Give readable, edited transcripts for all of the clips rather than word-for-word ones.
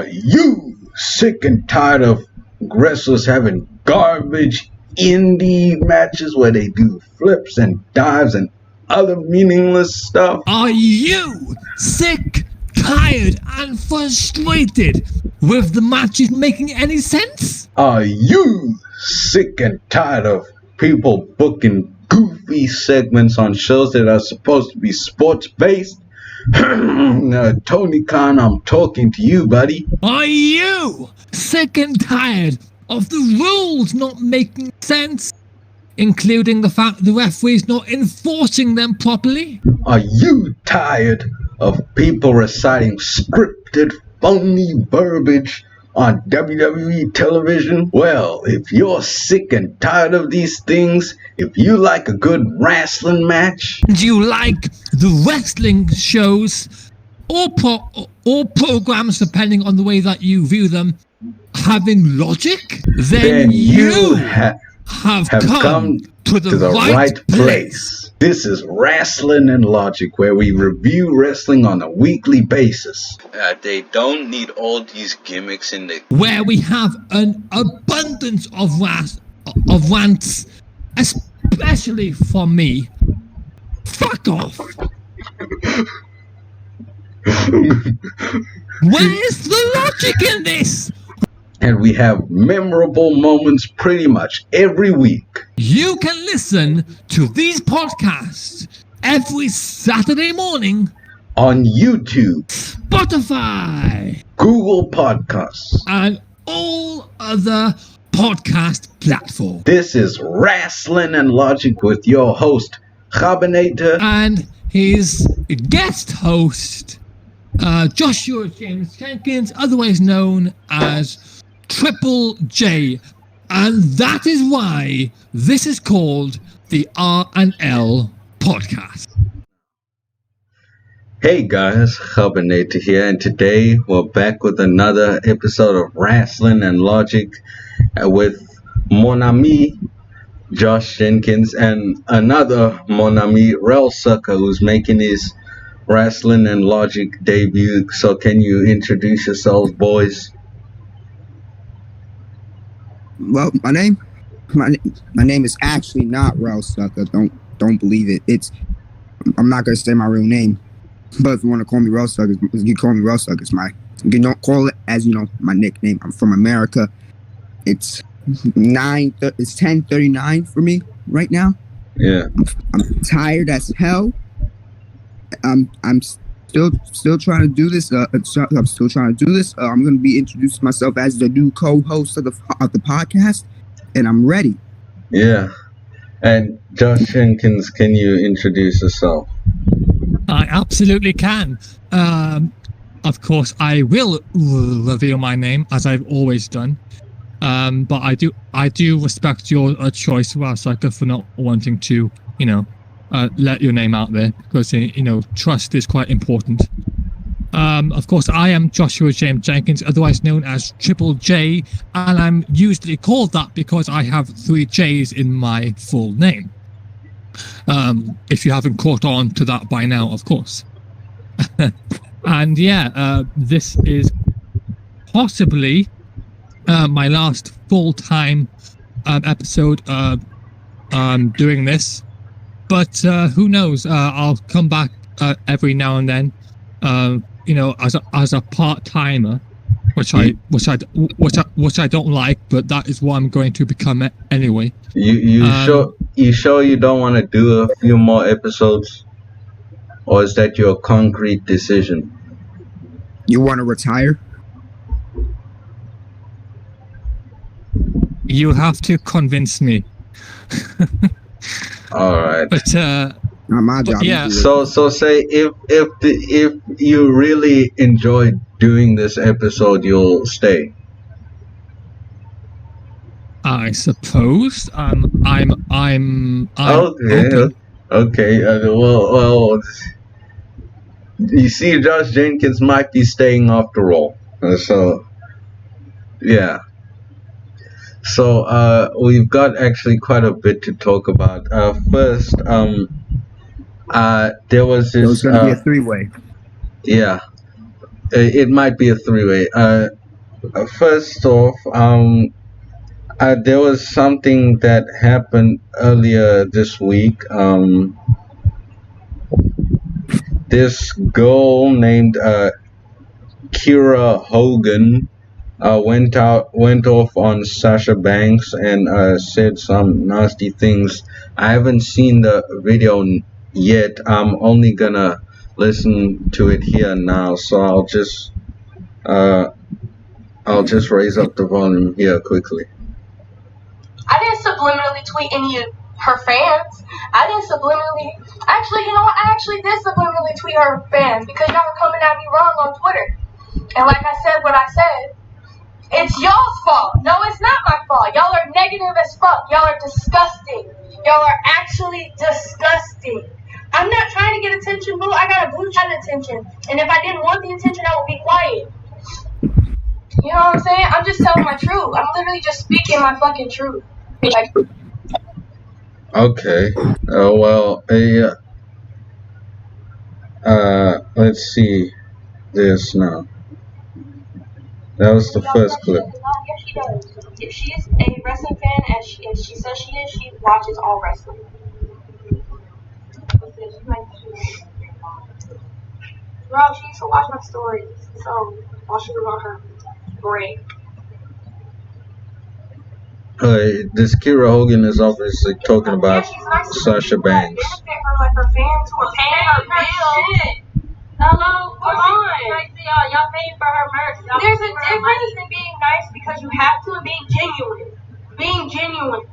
Are you sick and tired of wrestlers having garbage indie matches where they do flips and dives and other meaningless stuff? Are you sick, tired, and frustrated with the matches making any sense? Are you sick and tired of people booking goofy segments on shows that are supposed to be sports-based? Tony Khan, I'm talking to you, buddy. Are you sick and tired of the rules not making sense, including the fact the referee's not enforcing them properly? Are you tired of people reciting scripted, phony verbiage on WWE television? Well, if you're sick and tired of these things, if you like a good wrestling match, Do you like the wrestling shows or programs, depending on the way that you view them, having logic? Then you have come to the right place. This is Rasslin and Logic, where we review wrestling on a weekly basis. They don't need all these gimmicks in the... Where we have an abundance of rants, especially from me. Fuck off! Where's the logic in this? And we have memorable moments pretty much every week. You can listen to these podcasts every Saturday morning On YouTube, Spotify, Google Podcasts. and all other podcast platforms. This is Rasslin and Logic with your host, Kgabinator. And his guest host, Joshua James Jenkins, otherwise known as Triple J. And that is why this is called the R&L podcast. Hey guys, Kgabinator here, and today we're back with another episode of Rasslin and Logic with mon ami Josh Jenkins and another mon ami Rellsucka, who's making his Rasslin and Logic debut. So can you introduce yourselves, boys? Well, my name is actually not Rellsucka. Don't believe it. I'm not gonna say my real name, but if you want to call me Rellsucka, you call me Rellsucka. You can don't call it as my nickname. I'm from America. It's 10:39 for me right now. Yeah. I'm tired as hell. I'm still trying to do this. I'm still trying to do this. I'm going to be introducing myself as the new co-host of the podcast, and I'm ready. Yeah. And Josh Jenkins, can you introduce yourself? I absolutely can. Of course, I will reveal my name, as I've always done. But I do respect your choice, Rellsucka, for not wanting to, let your name out there, because trust is quite important. Of course, I am Joshua James Jenkins, otherwise known as Triple J, and I'm usually called that because I have 3 J's in my full name. If you haven't caught on to that by now, of course. And this is possibly my last full-time episode doing this. But who knows? I'll come back every now and then, as a part-timer, which I don't like, but that is what I'm going to become anyway. You sure you don't want to do a few more episodes, or is that your concrete decision? You want to retire? You have to convince me. All right. But Not my job. yeah. So say if you really enjoyed doing this episode, you'll stay. I suppose. I'm Okay. open. Okay. Well. You see, Josh Jenkins might be staying after all. So, yeah. So we've got actually quite a bit to talk about. First, there was this. It was going to be a 3-way. Yeah. it might be a three-way. First off, there was something that happened earlier this week. This girl named Kiera Hogan went off on Sasha Banks and said some nasty things. I haven't seen the video yet. I'm only gonna listen to it here now, so I'll just raise up the volume here quickly. I didn't subliminally tweet any of her fans. I didn't subliminally. Actually, you know what? I actually did subliminally tweet her fans because y'all were coming at me wrong on Twitter. And like I said what I said, it's y'all's fault. No, it's not my fault. Y'all are negative as fuck. Y'all are disgusting. Y'all are actually disgusting. I'm not trying to get attention, boo. I got a blue shot attention. And if I didn't want the attention, I would be quiet. You know what I'm saying? I'm just telling my truth. I'm literally just speaking my fucking truth. Like, Okay. Well, let's see this now. That was the first clip. yes, she does. If she's a wrestling fan, as she says she is, she watches all wrestling. Bro, she used to watch my stories. So, while she was on her break. This Kiera Hogan is obviously talking about Yeah, she's nice to Sasha people Banks. that benefit her, like her fans who are paying her bills. Hello, come on. Y'all paying for her merch. There's a difference in being nice because you have to and being genuine. Being genuine.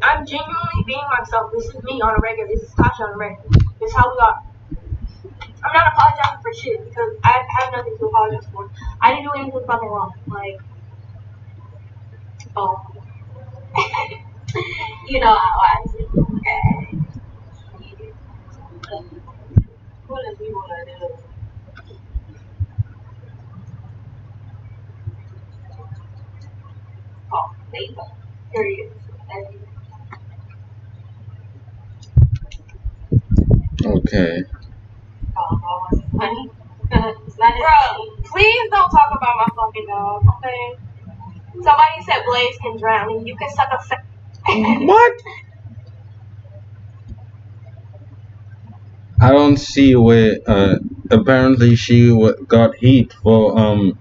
I'm genuinely being myself. This is me on a regular. This is Sasha on a regular. This is how we are. I'm not apologizing for shit because I have nothing to apologize for. I didn't do anything fucking wrong. Like, oh. You know how I do. Okay. What does he want to do? Oh, there you go. Here he is. Okay. Oh, honey. Bro, please don't talk about my fucking dog, okay? Somebody said Blaze can drown and you can suck a What? I don't see where. Apparently, she got heat for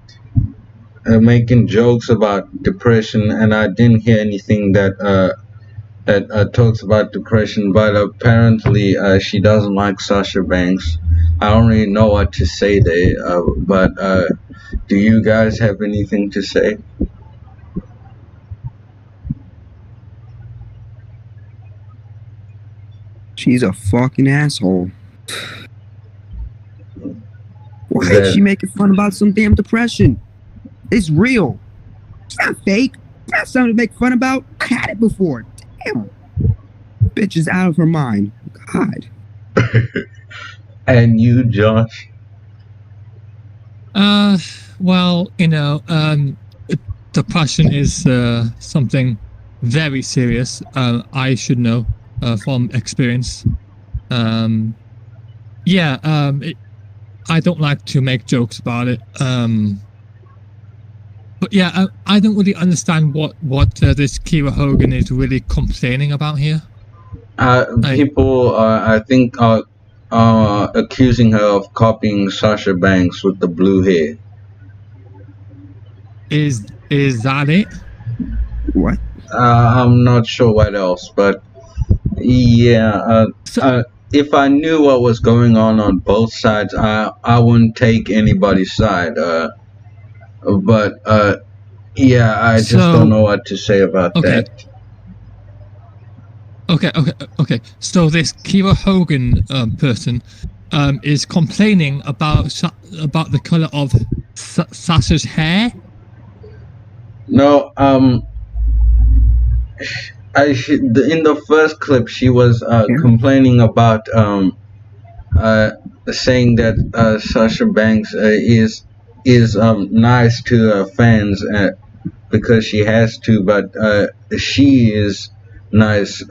making jokes about depression, and I didn't hear anything that talks about depression. But apparently, she doesn't like Sasha Banks. I don't really know what to say there. But do you guys have anything to say? She's a fucking asshole. Why That- is she making fun about some damn depression? It's real. It's not fake. It's not something to make fun about. I had it before. Damn. Bitch is out of her mind. God. And you, Josh? Well, depression is something very serious. I should know from experience. I don't like to make jokes about it. But yeah, I don't really understand what this Kiera Hogan is really complaining about here. People, I think, are accusing her of copying Sasha Banks with the blue hair. Is that it? What? I'm not sure what else, but yeah. If I knew what was going on both sides, I wouldn't take anybody's side. But yeah, I just don't know what to say about that. Okay. So this Kiera Hogan person is complaining about the color of Sasha's hair. No, in the first clip she was complaining about saying that Sasha Banks is nice to her fans because she has to, but she is nice,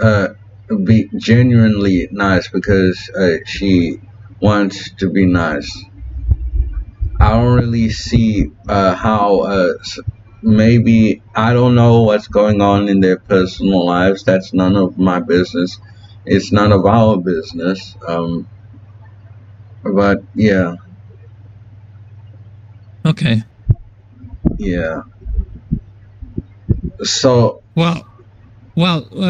be genuinely nice because she wants to be nice. I don't really see how maybe I don't know what's going on in their personal lives. That's none of my business. It's none of our business. But yeah, Okay. yeah. So Well,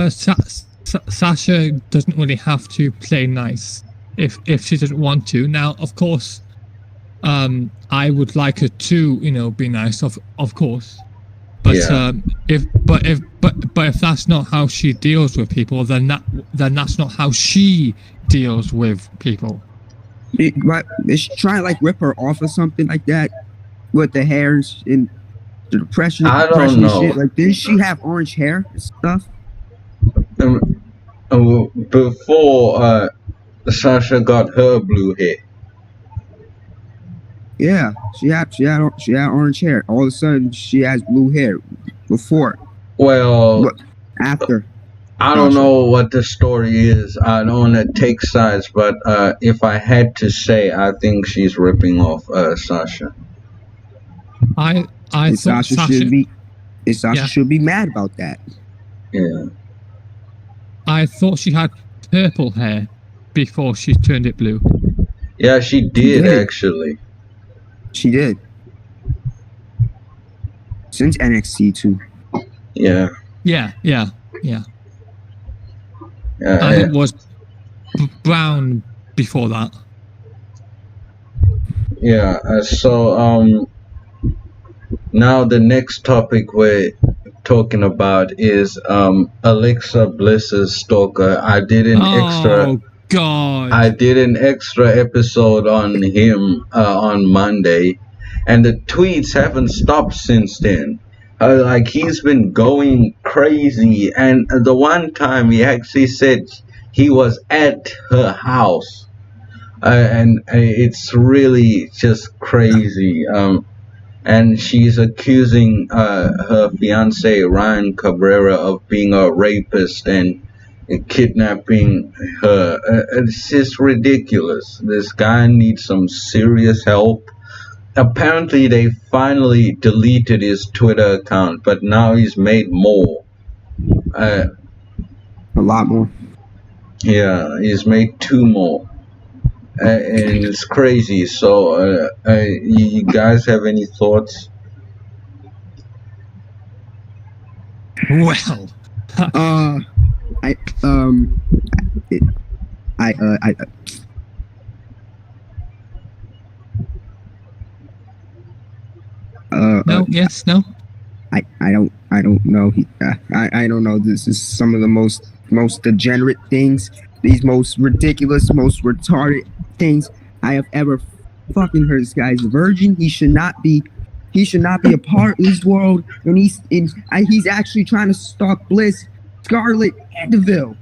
Sasha doesn't really have to play nice if she doesn't want to. Now, of course, I would like her to, be nice, of course. But yeah, if that's not how she deals with people, then that's not how she deals with people. What is she trying to like rip her off or something like that with the hairs and the depression I don't and know. shit? Like, didn't she have orange hair and stuff? Before Sasha got her blue hair. Yeah, she had orange hair. All of a sudden, she has blue hair. Before, Well, but after, I don't know what the story is. I don't want to take sides, but if I had to say, I think she's ripping off Sasha. I and thought Sasha should be mad about that. Yeah. I thought she had purple hair before she turned it blue. Yeah, she did did. actually. She did. Since NXT too. Yeah. Yeah. Yeah. I think it was brown before that. Yeah. So now the next topic we're talking about is Alexa Bliss's Stalker. I did an extra episode on him on Monday, and the tweets haven't stopped since then. Like, he's been going crazy, and the one time he actually said he was at her house, and it's really just crazy. And she's accusing her fiance Ryan Cabrera of being a rapist and kidnapping her. It's just ridiculous. This guy needs some serious help. Apparently, they finally deleted his Twitter account, but now he's made more. A lot more. Yeah, he's made 2 more. And it's crazy. So, you guys have any thoughts? Well, no, yes, no. I don't know. I don't know. This is some of the most degenerate things. These most ridiculous, most retarded things I have ever fucking heard. This guy's a virgin. He should not be a part of this world. And he's actually trying to stalk Bliss, Scarlett, and DeVille.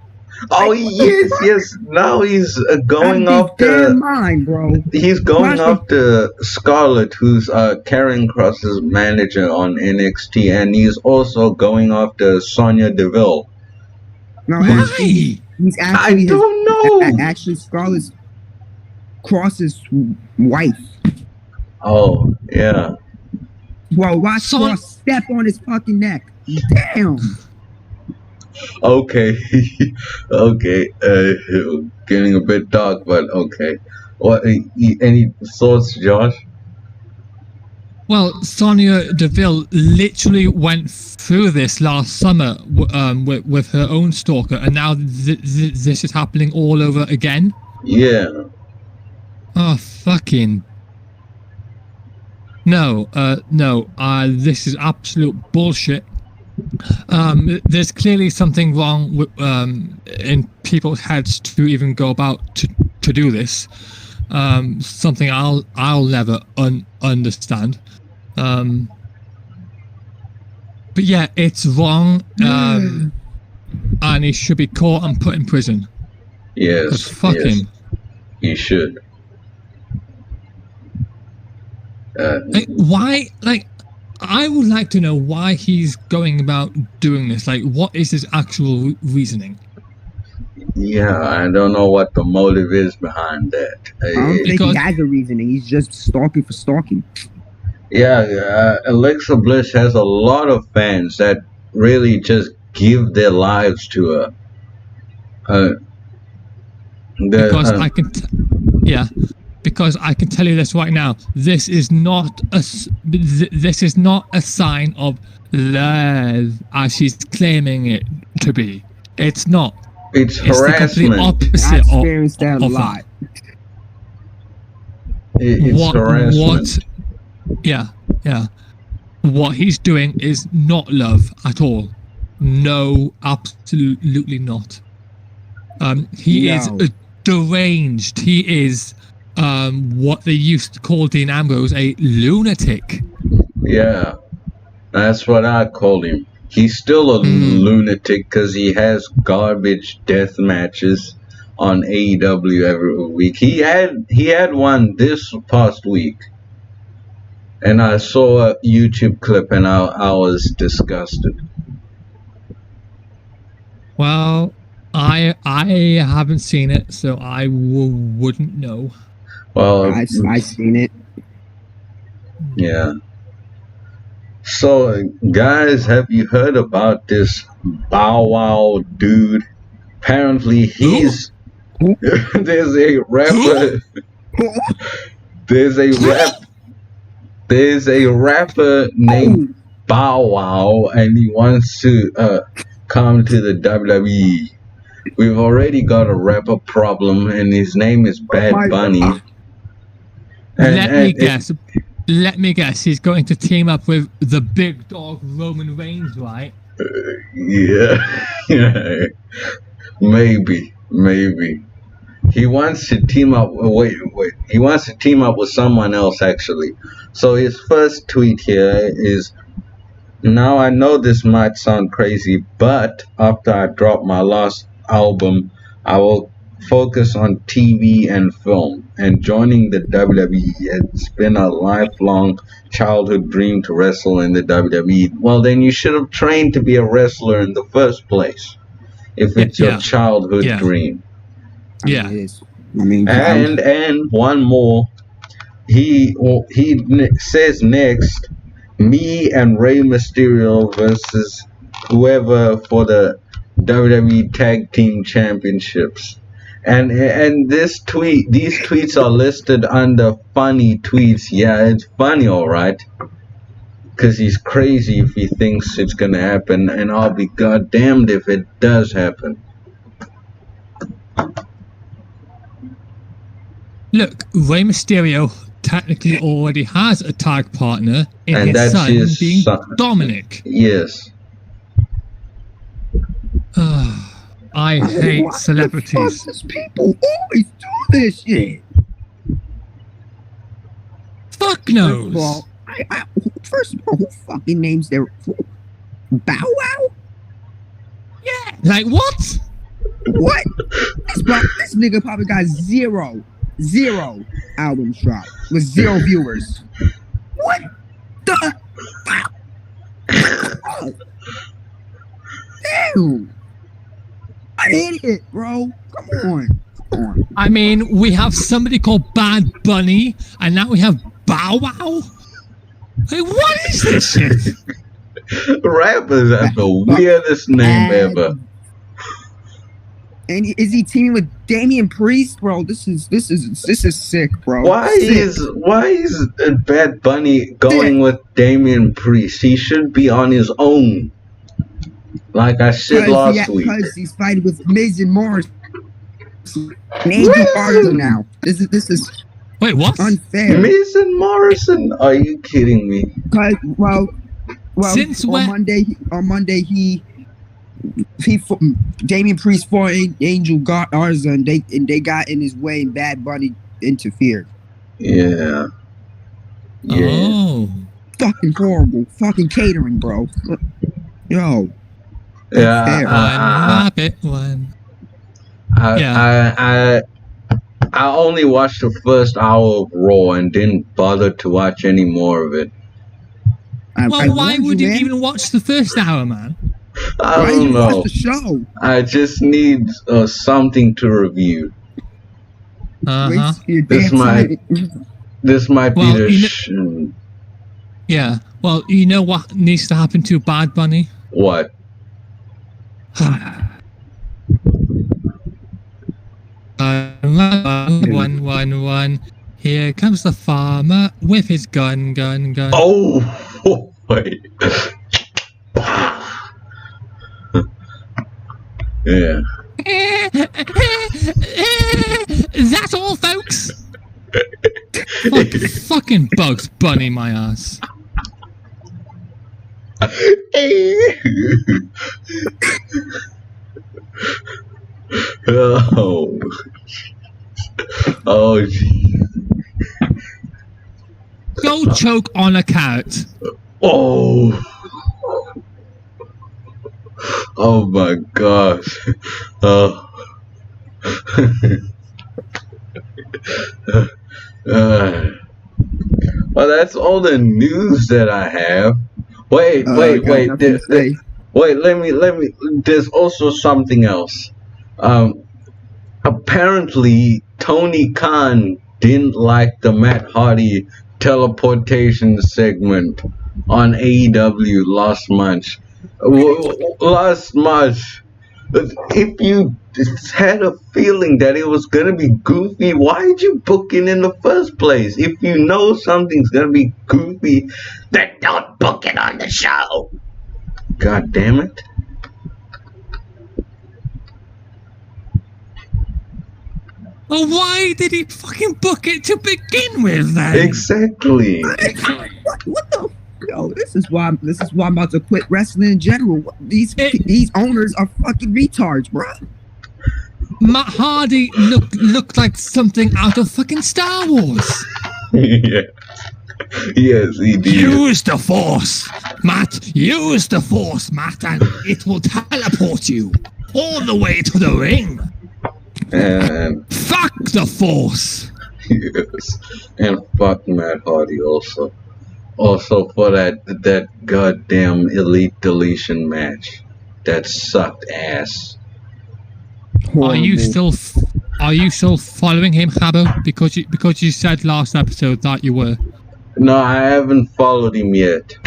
Oh, yes. Now he's going after. Mind, bro. He's going after Scarlett, who's Karen Cross's manager on NXT, and he's also going after Sonya Deville. No, Why? He's actually. I don't know. Actually, Scarlett's Cross's wife. Oh, yeah. Well, watch Cross step on his fucking neck. Damn. Okay. Okay. Getting a bit dark, but okay. What? Any thoughts, Josh? Well, Sonya Deville literally went through this last summer with her own stalker, and now this is happening all over again. Yeah. Oh, fucking no! This is absolute bullshit. There's clearly something wrong with, in people's heads to even go about to do this. Something I'll never understand. But yeah, it's wrong. And he should be caught and put in prison. Yes. Fuck him. He should. Why? Like, I would like to know why he's going about doing this. Like, what is his actual reasoning? Yeah, I don't know what the motive is behind that. I don't think Because- he has a reasoning. He's just stalking for stalking. Yeah, Alexa Bliss has a lot of fans that really just give their lives to her. Because because I can tell you this right now. This is not a sign of love as she's claiming it to be. It's not. it's It's the complete harassment. I opposite experienced that a of lot. It's harassment. What he's doing is not love at all. No, absolutely not. He is No. deranged. He is what they used to call Dean Ambrose a lunatic. Yeah, that's what I call him. He's still a lunatic because he has garbage death matches on AEW every week. He had one this past week, and I saw a YouTube clip and I was disgusted. Well, I haven't seen it, so I wouldn't know. Well, I seen it. yeah. So, guys, have you heard about this Bow Wow dude? Apparently, he's there's a rapper. There's a rapper named Bow Wow, and he wants to come to the WWE. We've already got a rapper problem, and his name is Bad Bunny. Let me guess. He's going to team up with the big dog Roman Reigns, right? Yeah, maybe. He wants to team up. Wait. He wants to team up with someone else, actually. So his first tweet here is, "Now I know this might sound crazy, but after I drop my last album, I will focus on TV and film, and joining the WWE. It's been a lifelong childhood dream to wrestle in the WWE." Well, then you should have trained to be a wrestler in the first place, if it's your childhood dream. It is. I mean, And one more, he says next, me and Rey Mysterio versus whoever for the WWE Tag Team Championships. And these tweets are listed under funny tweets. Yeah, it's funny, all right. Because he's crazy if he thinks it's gonna happen, and I'll be goddamned if it does happen. Look, Rey Mysterio technically already has a tag partner in And his that's son his being son. Dominic. Yes. I hate why celebrities. the fuck does people always do this shit? Fuck First of knows. all, who fucking names their Bow Wow? Yeah, like what? What? This nigga probably got zero albums dropped with 0 viewers. What the fuck? Damn. I hate it, bro. Come on. I mean, we have somebody called Bad Bunny, and now we have Bow Wow. Like, what is this shit? Rappers have the weirdest name ever. And is he teaming with Damian Priest, bro? This is sick, bro. Why is Bad Bunny going with Damian Priest? He should be on his own. Like I said last week. Because he's fighting with Miz and Morris. Name Arthur now. This is Wait, what? unfair. Miz and Morrison? Are you kidding me? Well, Since on when? Monday he Damian Priest fought Angel Garza, and they got in his way, and Bad Bunny interfered. Yeah. Oh. Fucking horrible. Fucking catering, bro. Yo. Yeah. I only watched the first hour of Raw and didn't bother to watch any more of it. Well, why would you even watch the first hour, man? I Why did don't you watch know. the show? I just need something to review. Waste your This damn might- time. This might be Well, the Yeah. Well, you know what needs to happen to Bad Bunny? what? One. Here comes the farmer with his gun. Oh, wait. Yeah. That's all, folks. Fucking Bugs Bunny, my ass. Oh. Oh, gee. Go choke on a carrot. Oh. Oh my gosh. Oh. Well, that's all the news that I have. Wait. Got nothing to say. Wait, let me. There's also something else. Apparently, Tony Khan didn't like the Matt Hardy teleportation segment on AEW last month. If you had a feeling that it was gonna be goofy, why did you book it in the first place? If you know something's gonna be goofy, then don't book it on the show. God damn it. Well, why did he fucking book it to begin with then? Exactly. What the? Yo, this is why I'm about to quit wrestling in general. These owners are fucking retards, bro. Matt Hardy looked like something out of fucking Star Wars. Yeah. Yes, he did. Use the Force, Matt. Use the Force, Matt, and it will teleport you all the way to the ring. And Fuck the Force. yes, and fuck Matt Hardy also. Also for that goddamn Elite Deletion match, that sucked ass. Are you still following him, Kgabo? Because you said last episode that you were. No, I haven't followed him yet,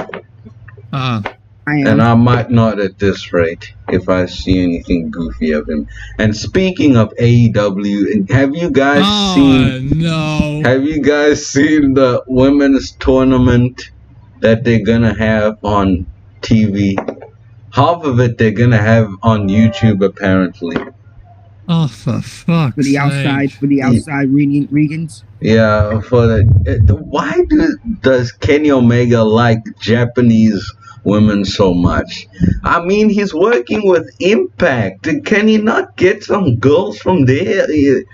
I and am. I might not at this rate if I see anything goofy of him. And speaking of AEW, have you guys seen? No. Have you guys seen the women's tournament that they're gonna have on TV? Half of it they're gonna have on YouTube apparently. Oh, for fuck's For the outside Regans. Yeah, for the why does Kenny Omega like Japanese women so much? I mean, he's working with Impact. Can he not get some girls from there? There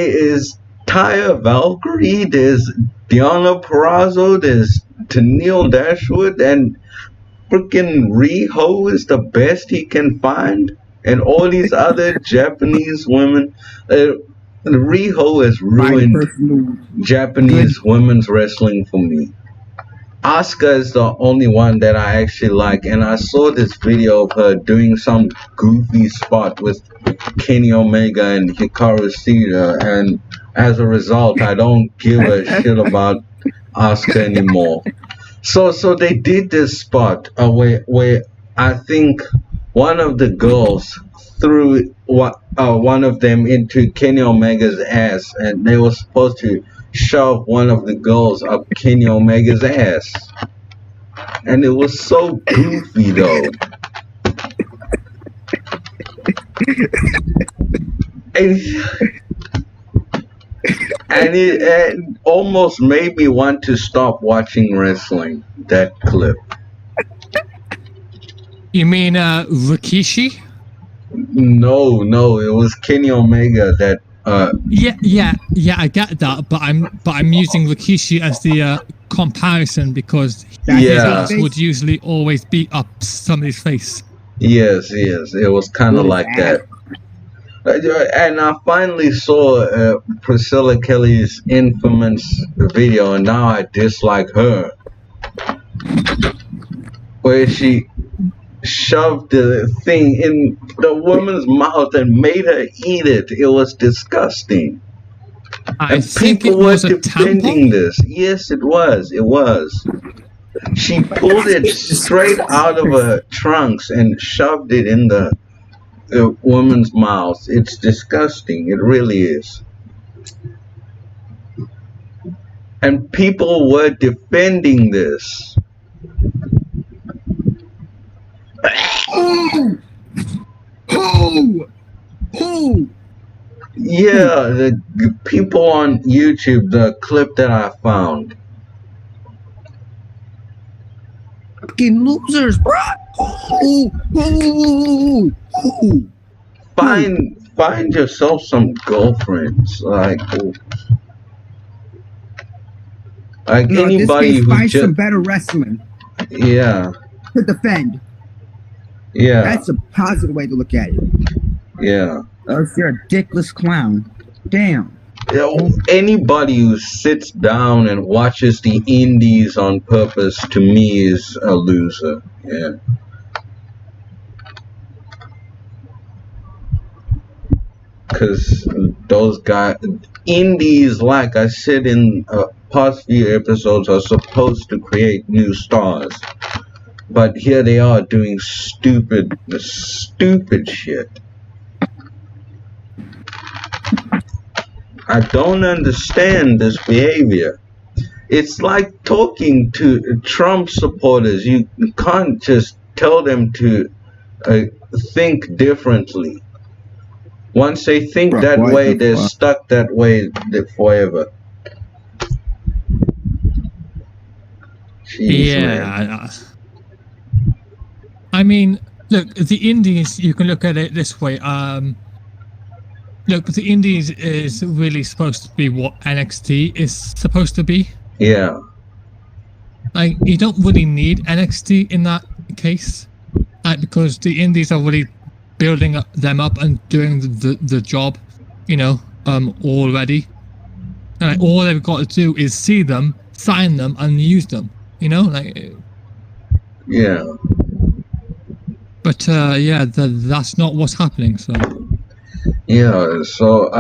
is Taya Valkyrie, there's Deonna Purrazzo, there's Tennille Dashwood, and freaking Riho is the best he can find. And all these other Japanese women, Riho has ruined Japanese women's wrestling for me. Asuka is the only one that I actually like, and I saw this video of her doing some goofy spot with Kenny Omega and Hikaru Shida, and as a result, I don't give a shit about Asuka anymore. So they did this spot where I think one of the girls threw one of them into Kenny Omega's ass, and they were supposed to shove one of the girls up Kenny Omega's ass. And it was so goofy though. And it almost made me want to stop watching wrestling, that clip. You mean Rikishi? No, it was Kenny Omega that Yeah, I get that, but I'm using Rikishi as the comparison because his ass would usually always beat up somebody's face. Yes, it was kind of like that. And I finally saw Priscilla Kelly's infamous video, and now I dislike her. Where she shoved the thing in the woman's mouth and made her eat it. It was disgusting. I And think people it were was a defending tampon. this. Yes, it was. It was. She pulled it straight out of her trunks and shoved it in the woman's mouth. It's disgusting. It really is. And people were defending this. Oh! Oh! Oh! Yeah, the people on YouTube, the clip that I found. Fucking losers, bro! Oh! Oh! Oh! Find yourself some girlfriends. Like No, in this anybody case, who find just some better wrestling yeah. to defend. Yeah. That's a positive way to look at it. Yeah. Or if you're a dickless clown. Damn. Anybody who sits down and watches the indies on purpose, to me, is a loser. Yeah. Because those guys, indies, like I said in past few episodes, are supposed to create new stars. But here they are doing stupid shit. I don't understand this behavior. It's like talking to Trump supporters. You can't just tell them to think differently. Once they think Bro, that what way, the they're fuck? stuck that way forever. Jeez, man. Yeah. I mean, look, the indies, you can look at it this way. Look, the indies is really supposed to be what NXT is supposed to be. Yeah. Like, you don't really need NXT in that case, because the indies are really building them up and doing the job, already. And like, all they've got to do is see them, sign them, and use them. Yeah. But that's not what's happening. So Yeah. So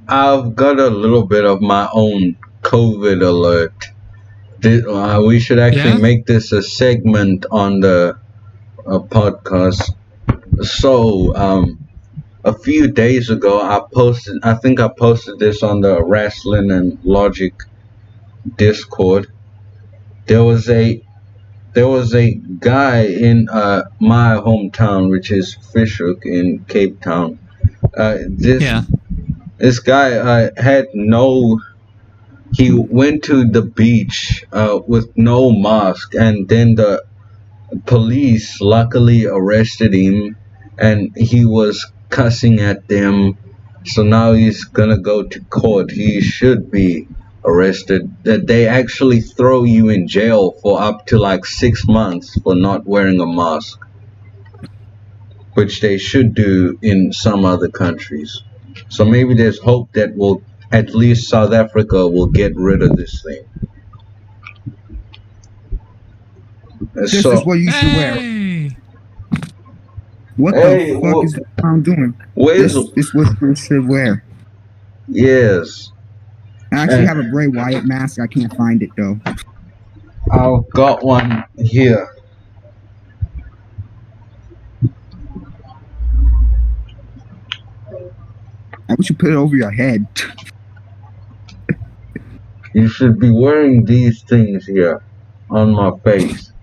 I've got a little bit of my own COVID alert. We should actually make this a segment on the podcast. So a few days ago, I think I posted this on the Rasslin and Logic Discord. There was a guy in my hometown, which is Fishhook in Cape Town. This guy he went to the beach with no mask, and then the police luckily arrested him, and he was cussing at them. So now he's gonna go to court. He should be arrested. That they actually throw you in jail for up to like 6 months for not wearing a mask, which they should do in some other countries. So maybe there's hope that at least South Africa will get rid of this thing. This is what you should wear. What the fuck is the clown doing? This is what you should wear. Yes. I actually have a Bray Wyatt mask. I can't find it though. I've got one here. I wish you put it over your head. You should be wearing these things here on my face.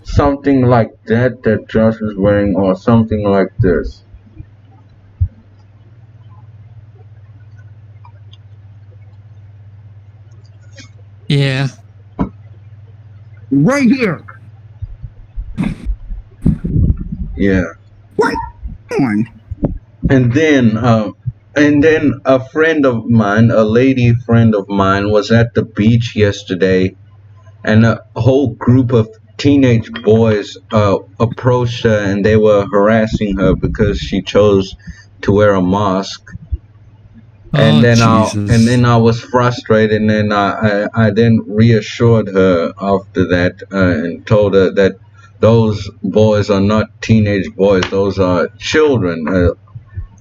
Something like that Josh is wearing, or something like this. Yeah. Right here. Yeah. Right on. And then a friend of mine, a lady friend of mine, was at the beach yesterday, and a whole group of teenage boys approached her, and they were harassing her because she chose to wear a mask. And then I was frustrated, and then I then reassured her after that and told her that those boys are not teenage boys. Those are children.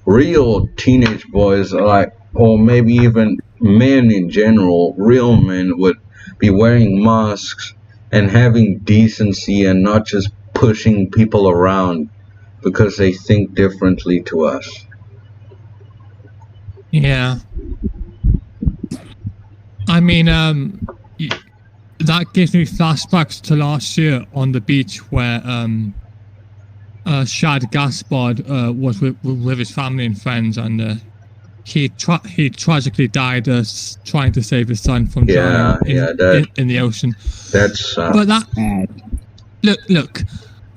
Real teenage boys, or maybe even men in general, real men would be wearing masks and having decency and not just pushing people around because they think differently to us. Yeah. I mean, that gives me flashbacks to last year on the beach where Shad Gaspard was with his family and friends, and he tragically died trying to save his son from drowning in the ocean. That's but that look,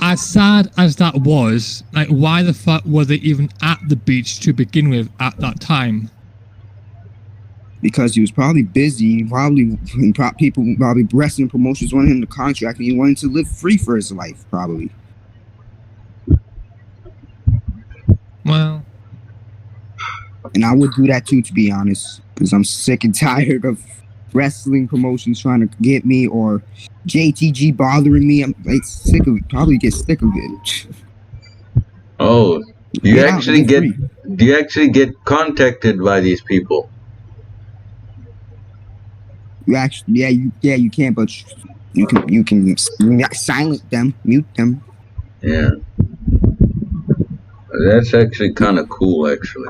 as sad as that was, like, why the fuck were they even at the beach to begin with at that time? Because he was probably busy. People probably wrestling promotions wanted him to contract, and he wanted to live free for his life, probably. Well, and I would do that too, to be honest, because I'm sick and tired of wrestling promotions trying to get me, or JTG bothering me. I'm like sick of it. Probably get sick of it. Oh, do you actually get contacted by these people? You actually, you can, but you can silence them, mute them. Yeah, that's actually kind of cool, actually.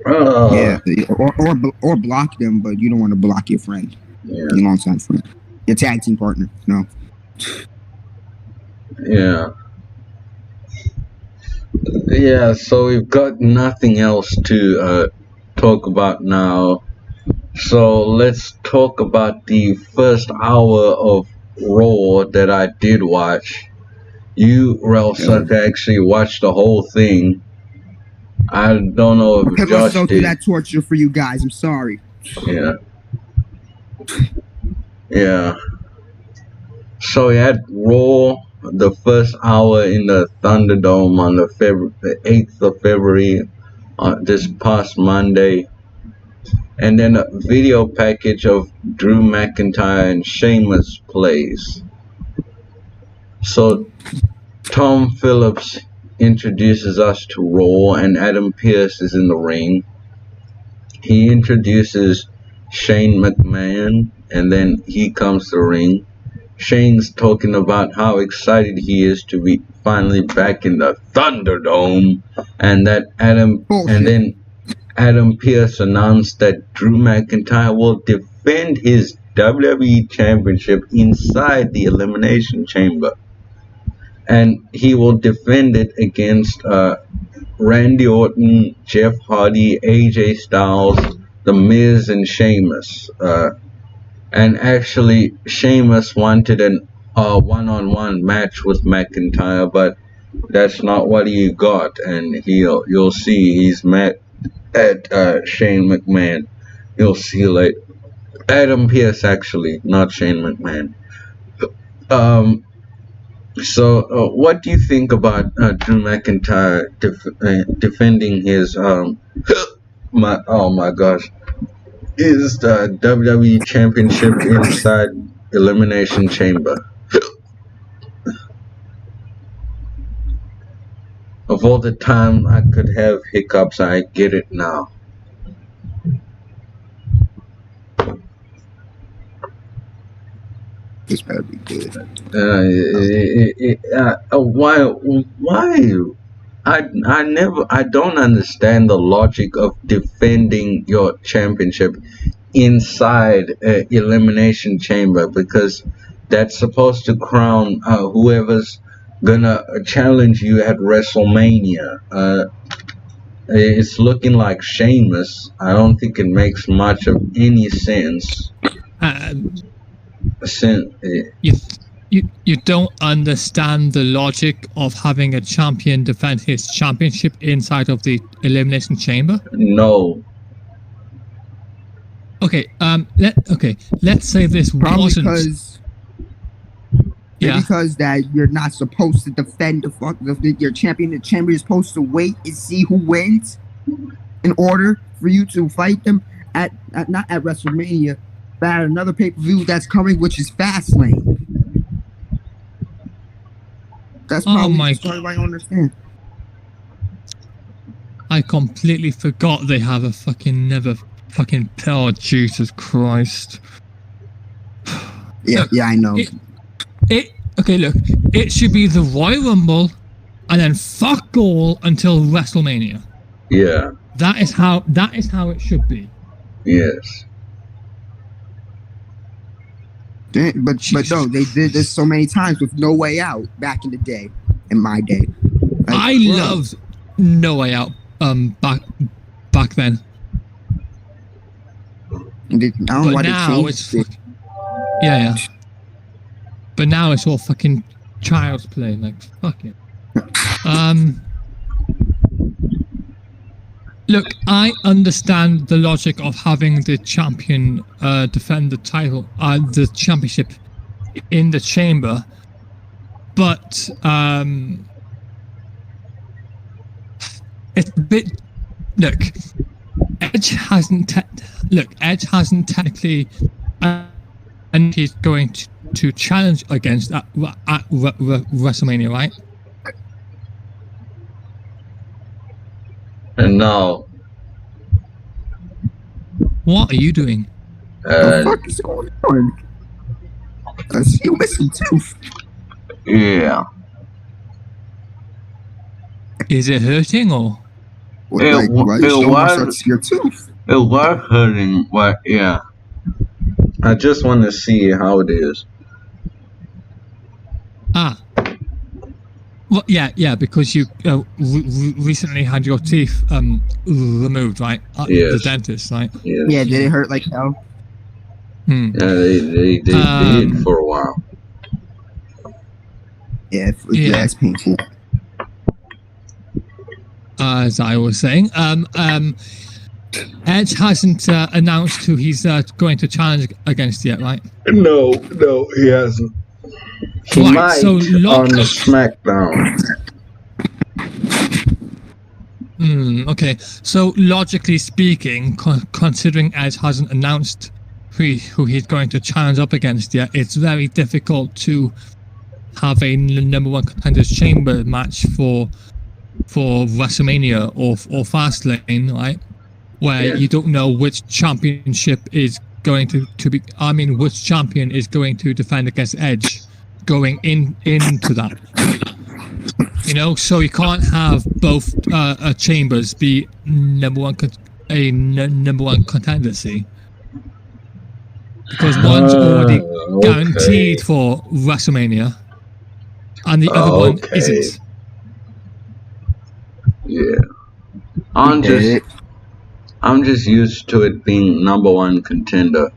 Yeah, or block them, but you don't want to block your friend, your longtime friend, your tag team partner. No. Yeah. So we've got nothing else to talk about now. So let's talk about the first hour of Raw that I did watch. You, Rellsucka, actually watched the whole thing. I don't know if Josh did. Through that torture for you guys. I'm sorry. Yeah. So we had Raw, the first hour in the Thunderdome on the 8th of February, this past Monday. And then a video package of Drew McIntyre and Sheamus plays. So Tom Phillips introduces us to Raw, and Adam Pearce is in the ring. He introduces Shane McMahon, and then he comes to the ring. Shane's talking about how excited he is to be finally back in the Thunderdome, and that Adam Pearce announced that Drew McIntyre will defend his WWE Championship inside the Elimination Chamber. And he will defend it against Randy Orton, Jeff Hardy, AJ Styles, The Miz, and Sheamus. And actually, Sheamus wanted a one-on-one match with McIntyre, but that's not what he got. And you'll see he's met at Shane McMahon. You'll see later. Adam Pearce, actually, not Shane McMahon. So, what do you think about Drew McIntyre defending his oh my gosh, is the WWE Championship inside Elimination Chamber? Of all the time I could have hiccups, I get it now. This better be good. Why? I don't understand the logic of defending your championship inside Elimination Chamber, because that's supposed to crown whoever's gonna challenge you at WrestleMania. It's looking like Sheamus. I don't think it makes much of any sense. You don't understand the logic of having a champion defend his championship inside of the Elimination Chamber? No. Okay. Let's say this probably wasn't. Because that you're not supposed to defend your champion. The champion is supposed to wait and see who wins in order for you to fight them at not at WrestleMania, but at another pay-per-view that's coming, which is Fastlane. That's Oh probably my- the story I don't understand. I completely forgot they have a fucking never fucking oh Jesus Christ. Yeah, Look, yeah, I know. Okay, look, it should be the Royal Rumble and then fuck all until WrestleMania. Yeah. That is how it should be. Yes. But Jesus no, they did this so many times with No Way Out back in the day, in my day. Like, I bro, loved No Way Out back then. I don't know But why they now changed it's it. yeah. But now it's all fucking child's play, like fuck it. Look, I understand the logic of having the champion defend the title, the championship in the chamber, but it's a bit. Look, Edge hasn't technically, and he's going to challenge against at WrestleMania, right? And now, What are you doing? What the fuck is going on? I see you missing tooth. yeah. Is it hurting or? What, It like, wa- why it you showing was- us your tooth? It was hurting, but yeah. I just want to see how it is. Well, yeah, because you recently had your teeth removed, right? At the Yes. dentist, right? Yes. Yeah, did it hurt like hell? Hmm. Yeah, they did for a while. Yeah, Yeah. it's painful. As I was saying, Edge hasn't announced who he's going to challenge against yet, right? No, he hasn't. He Right, might so on the SmackDown. Okay, so logically speaking, considering Edge hasn't announced who he's going to challenge up against yet, it's very difficult to have a number one contenders chamber match for WrestleMania or Fastlane, right? Where Yeah. you don't know which championship is going to be. I mean, which champion is going to defend against Edge going into that. You know, so you can't have both chambers be number one contender. See, because one's already guaranteed for WrestleMania, and the other one Okay. isn't. Yeah. I'm just used to it being number one contender.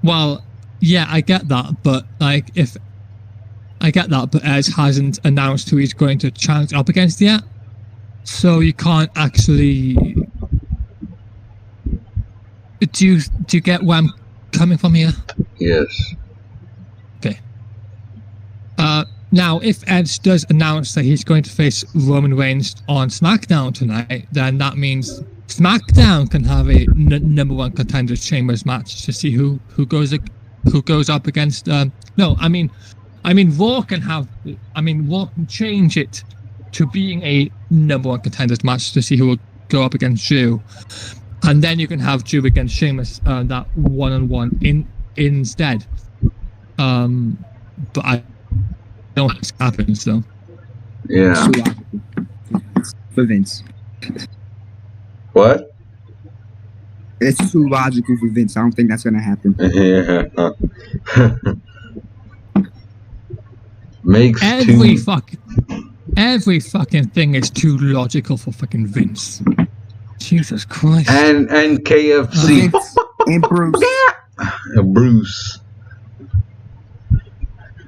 Well, yeah, I get that, but like but Edge hasn't announced who he's going to challenge up against yet, so you can't actually. Do you get where I'm coming from here? Yes. Okay. Now, if Edge does announce that he's going to face Roman Reigns on SmackDown tonight, then that means SmackDown can have a number one contenders chambers match to see who goes up against. No, I mean Raw can have. Raw can change it to being a number one contenders match to see who will go up against Drew, and then you can have Drew against Sheamus that one-on-one instead. But I don't think it happens though. Yeah. Too logical. For Vince. What? It's too logical for Vince. I don't think that's gonna happen. Yeah. Makes Every two. fucking thing is too logical for fucking Vince. Jesus Christ. And KFC. Vince and Bruce. Bruce.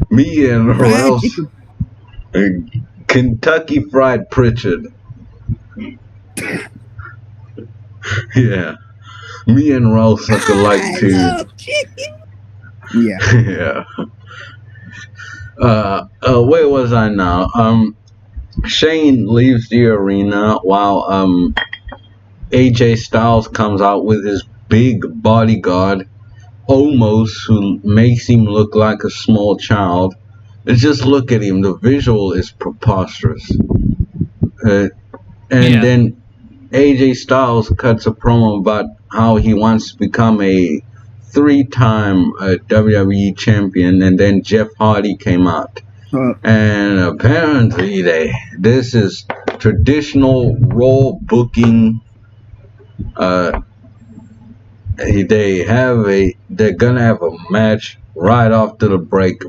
Me and Rellsucka. Kentucky Fried Pritchard. Yeah. Me and Rellsucka like to. Yeah. Yeah. Where was I now? Shane leaves the arena while AJ Styles comes out with his big bodyguard, Omos, who makes him look like a small child. Just look at him. The visual is preposterous. And then AJ Styles cuts a promo about how he wants to become a 3-time WWE champion, and then Jeff Hardy came out. And apparently this is traditional Raw booking. They're gonna have a match right after the break.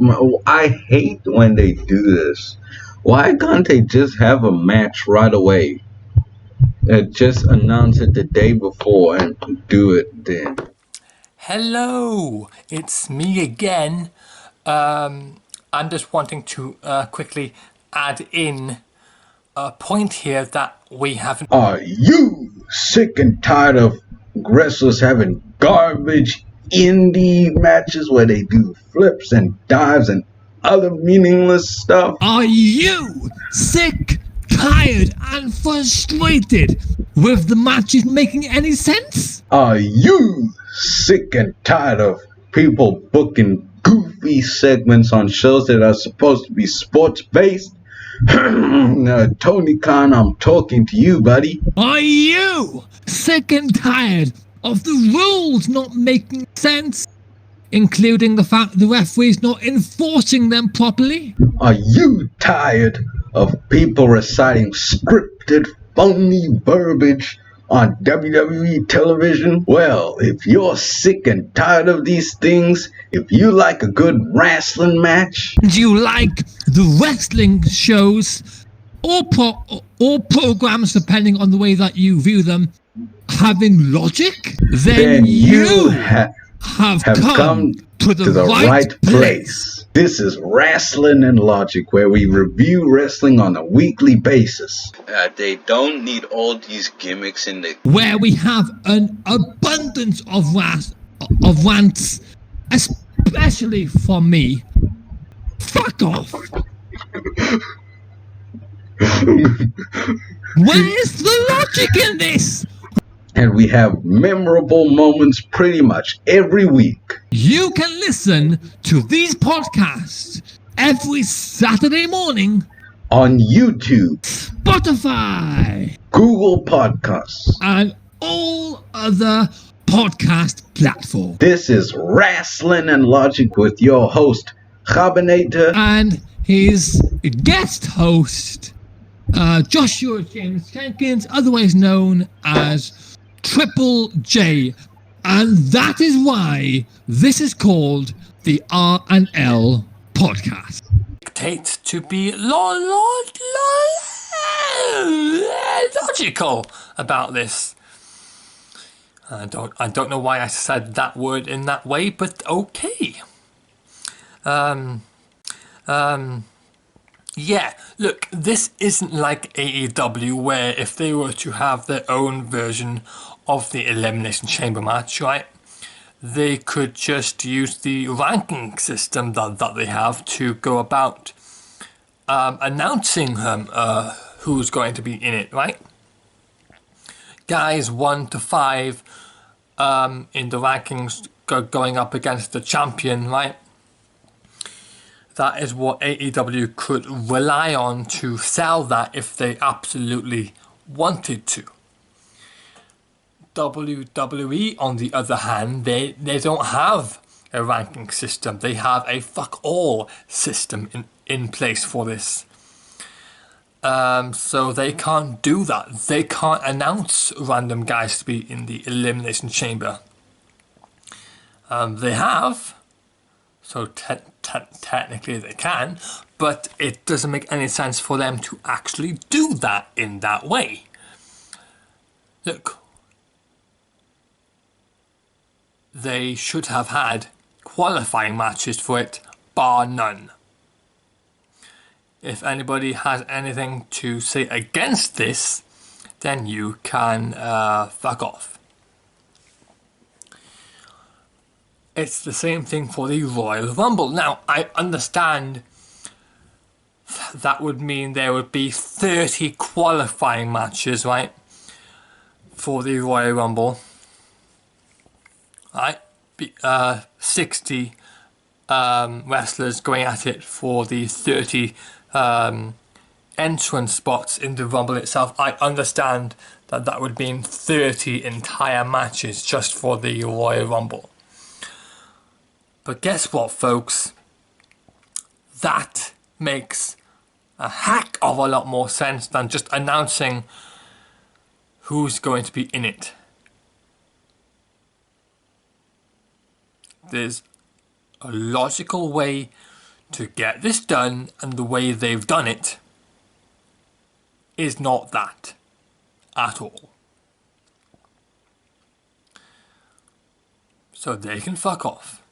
I hate when they do this. Why can't they just have a match right away? Just announce it the day before and do it then. Hello, it's me again. I'm just wanting to quickly add in a point here that we haven't. Are you sick and tired of wrestlers having garbage indie matches where they do flips and dives and other meaningless stuff? Are you sick, tired, and frustrated with the matches making any sense? Are you sick and tired of people booking goofy segments on shows that are supposed to be sports-based? Tony Khan, I'm talking to you, buddy. Are you sick and tired of the rules not making sense, including the fact the referee's not enforcing them properly? Are you tired of people reciting scripted, phony verbiage on WWE television? Well, if you're sick and tired of these things, if you like a good wrestling match, do you like the wrestling shows or programs, depending on the way that you view them, having logic, then you have come to the right place. This is Rasslin and Logic, where we review wrestling on a weekly basis. They don't need all these gimmicks in the... Where we have an abundance of rants, especially from me. Fuck off! Where's the logic in this? And we have memorable moments pretty much every week. You can listen to these podcasts every Saturday morning on YouTube, Spotify, Google Podcasts, and all other podcast platforms. This is Rasslin and Logic with your host, Kgabinator, and his guest host, Joshua James Jenkins, otherwise known as Triple J, and that is why this is called the R&L podcast. Dictate to be logical about this. I don't know why I said that word in that way, but okay. Yeah, look, this isn't like AEW, where if they were to have their own version of the Elimination Chamber match, right, they could just use the ranking system that they have to go about announcing who's going to be in it, right? Guys 1 to 5 in the rankings going up against the champion, right? That is what AEW could rely on to sell that if they absolutely wanted to. WWE, on the other hand, they don't have a ranking system. They have a fuck all system in place for this. So they can't do that. They can't announce random guys to be in the Elimination Chamber. They have, so technically they can, but it doesn't make any sense for them to actually do that in that way. Look, they should have had qualifying matches for it, bar none. If anybody has anything to say against this, then you can fuck off. It's the same thing for the Royal Rumble. Now, I understand that would mean there would be 30 qualifying matches, right, for the Royal Rumble. Right, 60 wrestlers going at it for the 30 entrance spots in the Rumble itself. I understand that would mean 30 entire matches just for the Royal Rumble. But guess what, folks? That makes a heck of a lot more sense than just announcing who's going to be in it. There's a logical way to get this done, and the way they've done it is not that at all. So they can fuck off.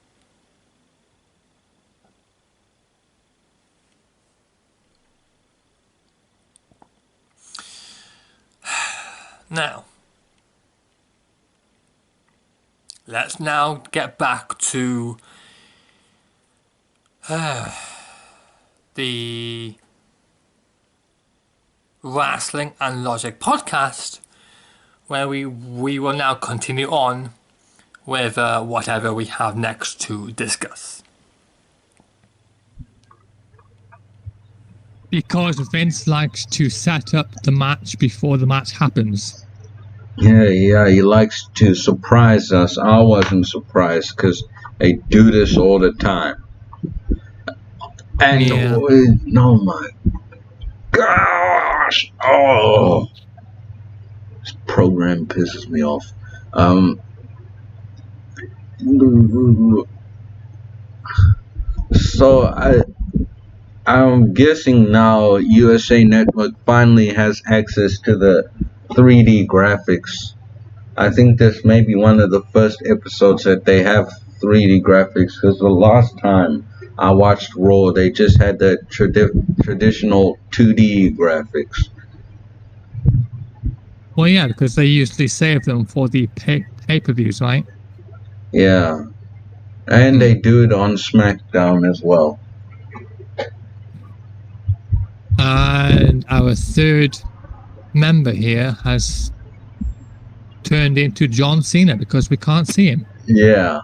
Now, let's now get back to the Rasslin and Logic podcast, where we will now continue on with whatever we have next to discuss. Because Vince likes to set up the match before the match happens. Yeah, he likes to surprise us. I wasn't surprised because they do this all the time. And oh my gosh! Oh, this program pisses me off. So I'm guessing now USA Network finally has access to the 3D graphics. I think this may be one of the first episodes that they have 3D graphics, because the last time I watched Raw, they just had the traditional 2D graphics. Well, yeah, because they usually save them for the pay-per-views, right? Yeah. And they do it on SmackDown as well. And our third member here has turned into John Cena because we can't see him. Yeah.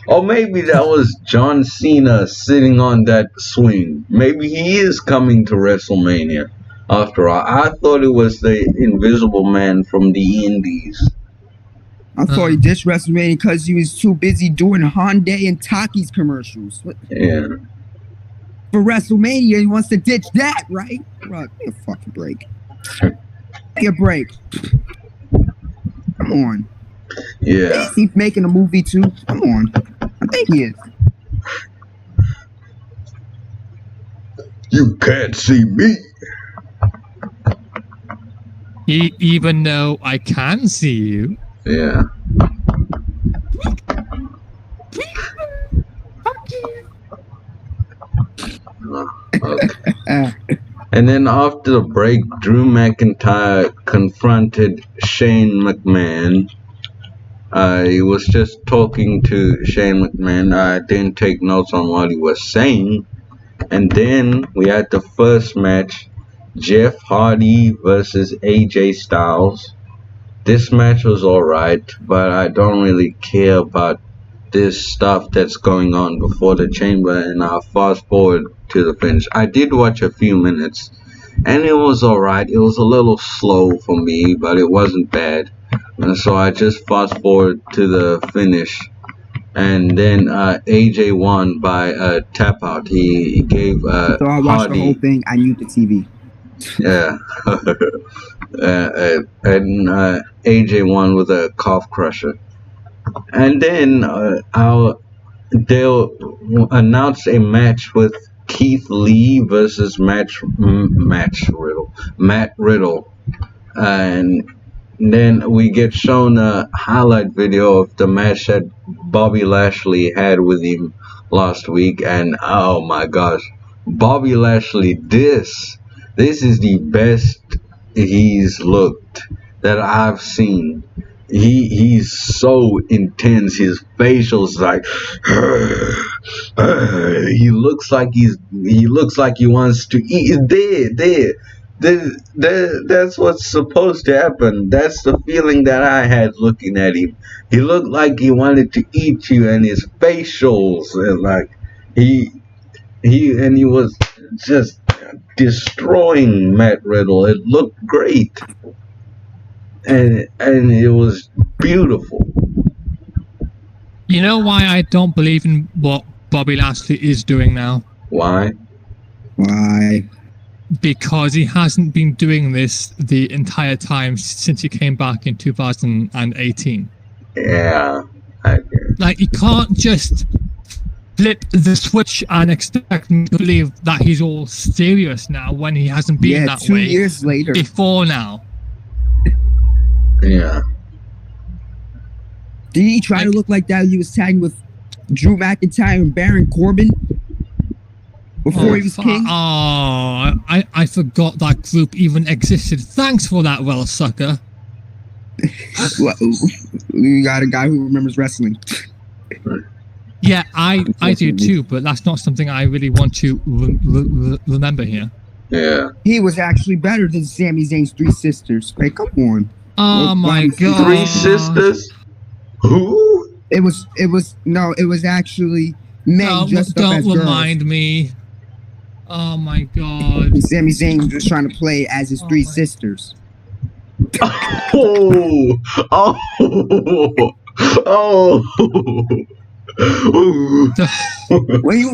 Or maybe that was John Cena sitting on that swing. Maybe he is coming to WrestleMania. After all, I thought it was the Invisible Man from the Indies. I thought he ditched WrestleMania because he was too busy doing Hyundai and Taki's commercials. Yeah. For WrestleMania, he wants to ditch that, right? Bro, give me a fucking break. Give me a break. Come on. Yeah. Is he making a movie too? Come on. I think he is. You can't see me. Even though I can see you. Yeah. Okay. And then after the break, Drew McIntyre confronted Shane McMahon. He was just talking to Shane McMahon. I didn't take notes on what he was saying. And then we had the first match, Jeff Hardy versus AJ Styles. This match was alright, but I don't really care about this stuff that's going on before the chamber, and I'll fast forward to the finish. I did watch a few minutes, and it was alright. It was a little slow for me, but it wasn't bad. And so I just fast forward to the finish. And then AJ won by tap out. He gave So I watched Hardy, the whole thing. I mute the TV. yeah. And AJ won with a calf crusher. And then they'll announce a match with Keith Lee versus Matt Riddle. And then we get shown a highlight video of the match that Bobby Lashley had with him last week. And oh my gosh, Bobby Lashley, this is the best he's looked that I've seen. He's so intense. His facial's like he looks like he wants to eat. That's what's supposed to happen. That's the feeling that I had looking at him. He looked like he wanted to eat you, and his facials and like he he was just destroying Matt Riddle. It looked great, and it was beautiful. You know why I don't believe in what Bobby Lashley is doing now? Why? Why? Because he hasn't been doing this the entire time since he came back in 2018. Yeah, I agree. Like, you can't just flip the switch and expect me to believe that he's all serious now when he hasn't been that 2 way years later. before now. Yeah. Did he try to look like that when he was tagging with Drew McIntyre and Baron Corbin? Before he was king? Oh, I forgot that group even existed. Thanks for that, Rellsucka. Well, you got a guy who remembers wrestling. Yeah, I do too, but that's not something I really want to remember here. Yeah. He was actually better than Sami Zayn's three sisters. Hey, come on. Oh my god. Three sisters? Who? It was actually men dressed up as Don't girls. remind me. Oh my god. Sami Zayn was just trying to play as his three sisters. Oh. Oh. Oh. When you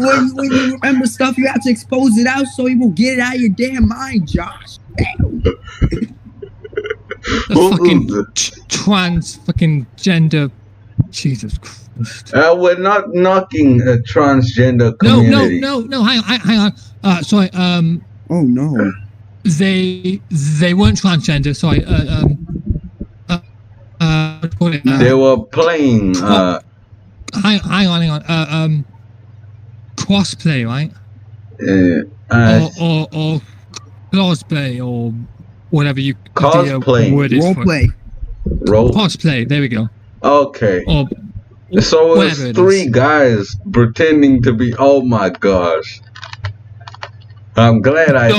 remember stuff, you have to expose it out so you will get it out of your damn mind, Josh. Damn. The fucking trans fucking gender. Jesus Christ. We're not knocking a transgender community. No. Hang on. Sorry. Oh no. They weren't transgender. Sorry. They were playing. Hang on. Crossplay, right? Or cosplay, or whatever you cosplay. word is for it. Roleplay. Cosplay. There we go. Okay. Or So it's whatever it three is. guys pretending to be. Oh my gosh! I'm glad I.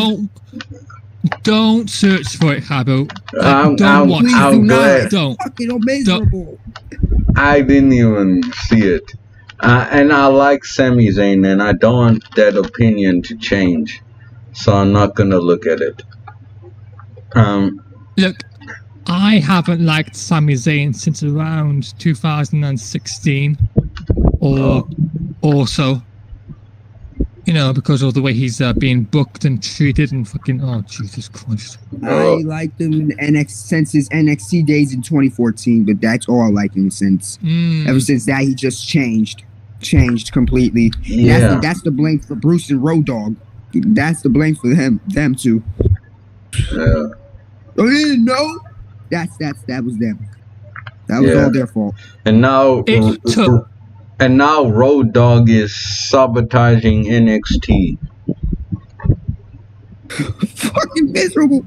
Don't search for it, Kgabo. I'm glad. Don't. Fucking miserable. I didn't even see it, and I like Sami Zayn, and I don't want that opinion to change, so I'm not gonna look at it. Look, I haven't liked Sami Zayn since around 2016, or so. You know, because of the way he's being booked and treated and fucking... Oh, Jesus Christ. I liked him in since his NXT days in 2014, but that's all I liked him since. Ever since that, he just changed completely. Yeah. That's the blame for Bruce and Road Dogg. That's the blame for them two. Yeah. Oh, you didn't know? That was them. That was all their fault. And now... And now Road Dogg is sabotaging NXT. Fucking miserable.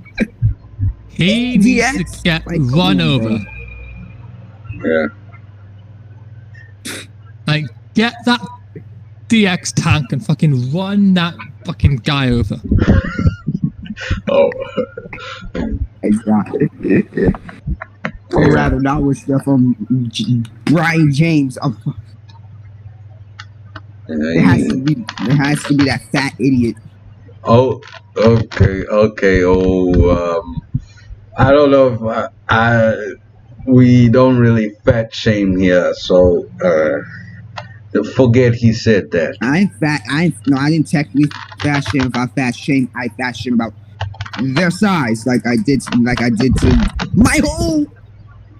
He needs to get run over. Yeah. Like, get that DX tank and fucking run that fucking guy over. Oh. Exactly. I'd rather not wish stuff from Brian James. It has to be that fat idiot. Oh, okay. Oh, I don't know if we don't really fat shame here, so forget he said that. I didn't technically fat shame. If I fat shame, I fat shame about their size, like I did to my whole.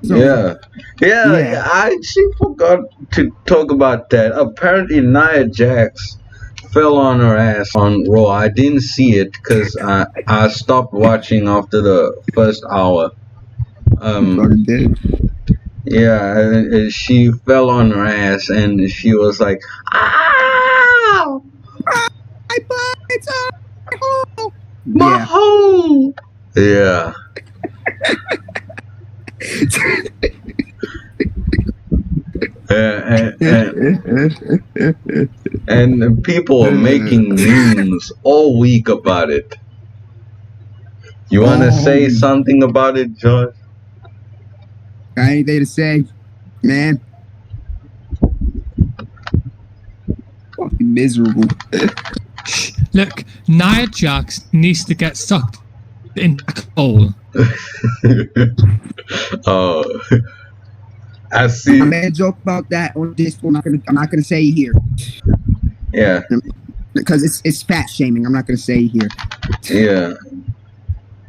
So, yeah. I actually forgot to talk about that. Apparently, Nia Jax fell on her ass on Raw. I didn't see it because I stopped watching after the first hour. Yeah, and she fell on her ass and she was like, "Ow! My butt, it's a hole. My hole!" Yeah. And people are making memes all week about it. You want to say something about it, Josh? Got anything to say, man? fucking miserable. Look, Nia Jax needs to get sucked into a hole. Oh, I see. I made a joke about that on this one. I'm not gonna say it here. Yeah, Because it's fat shaming. I'm not gonna say it here.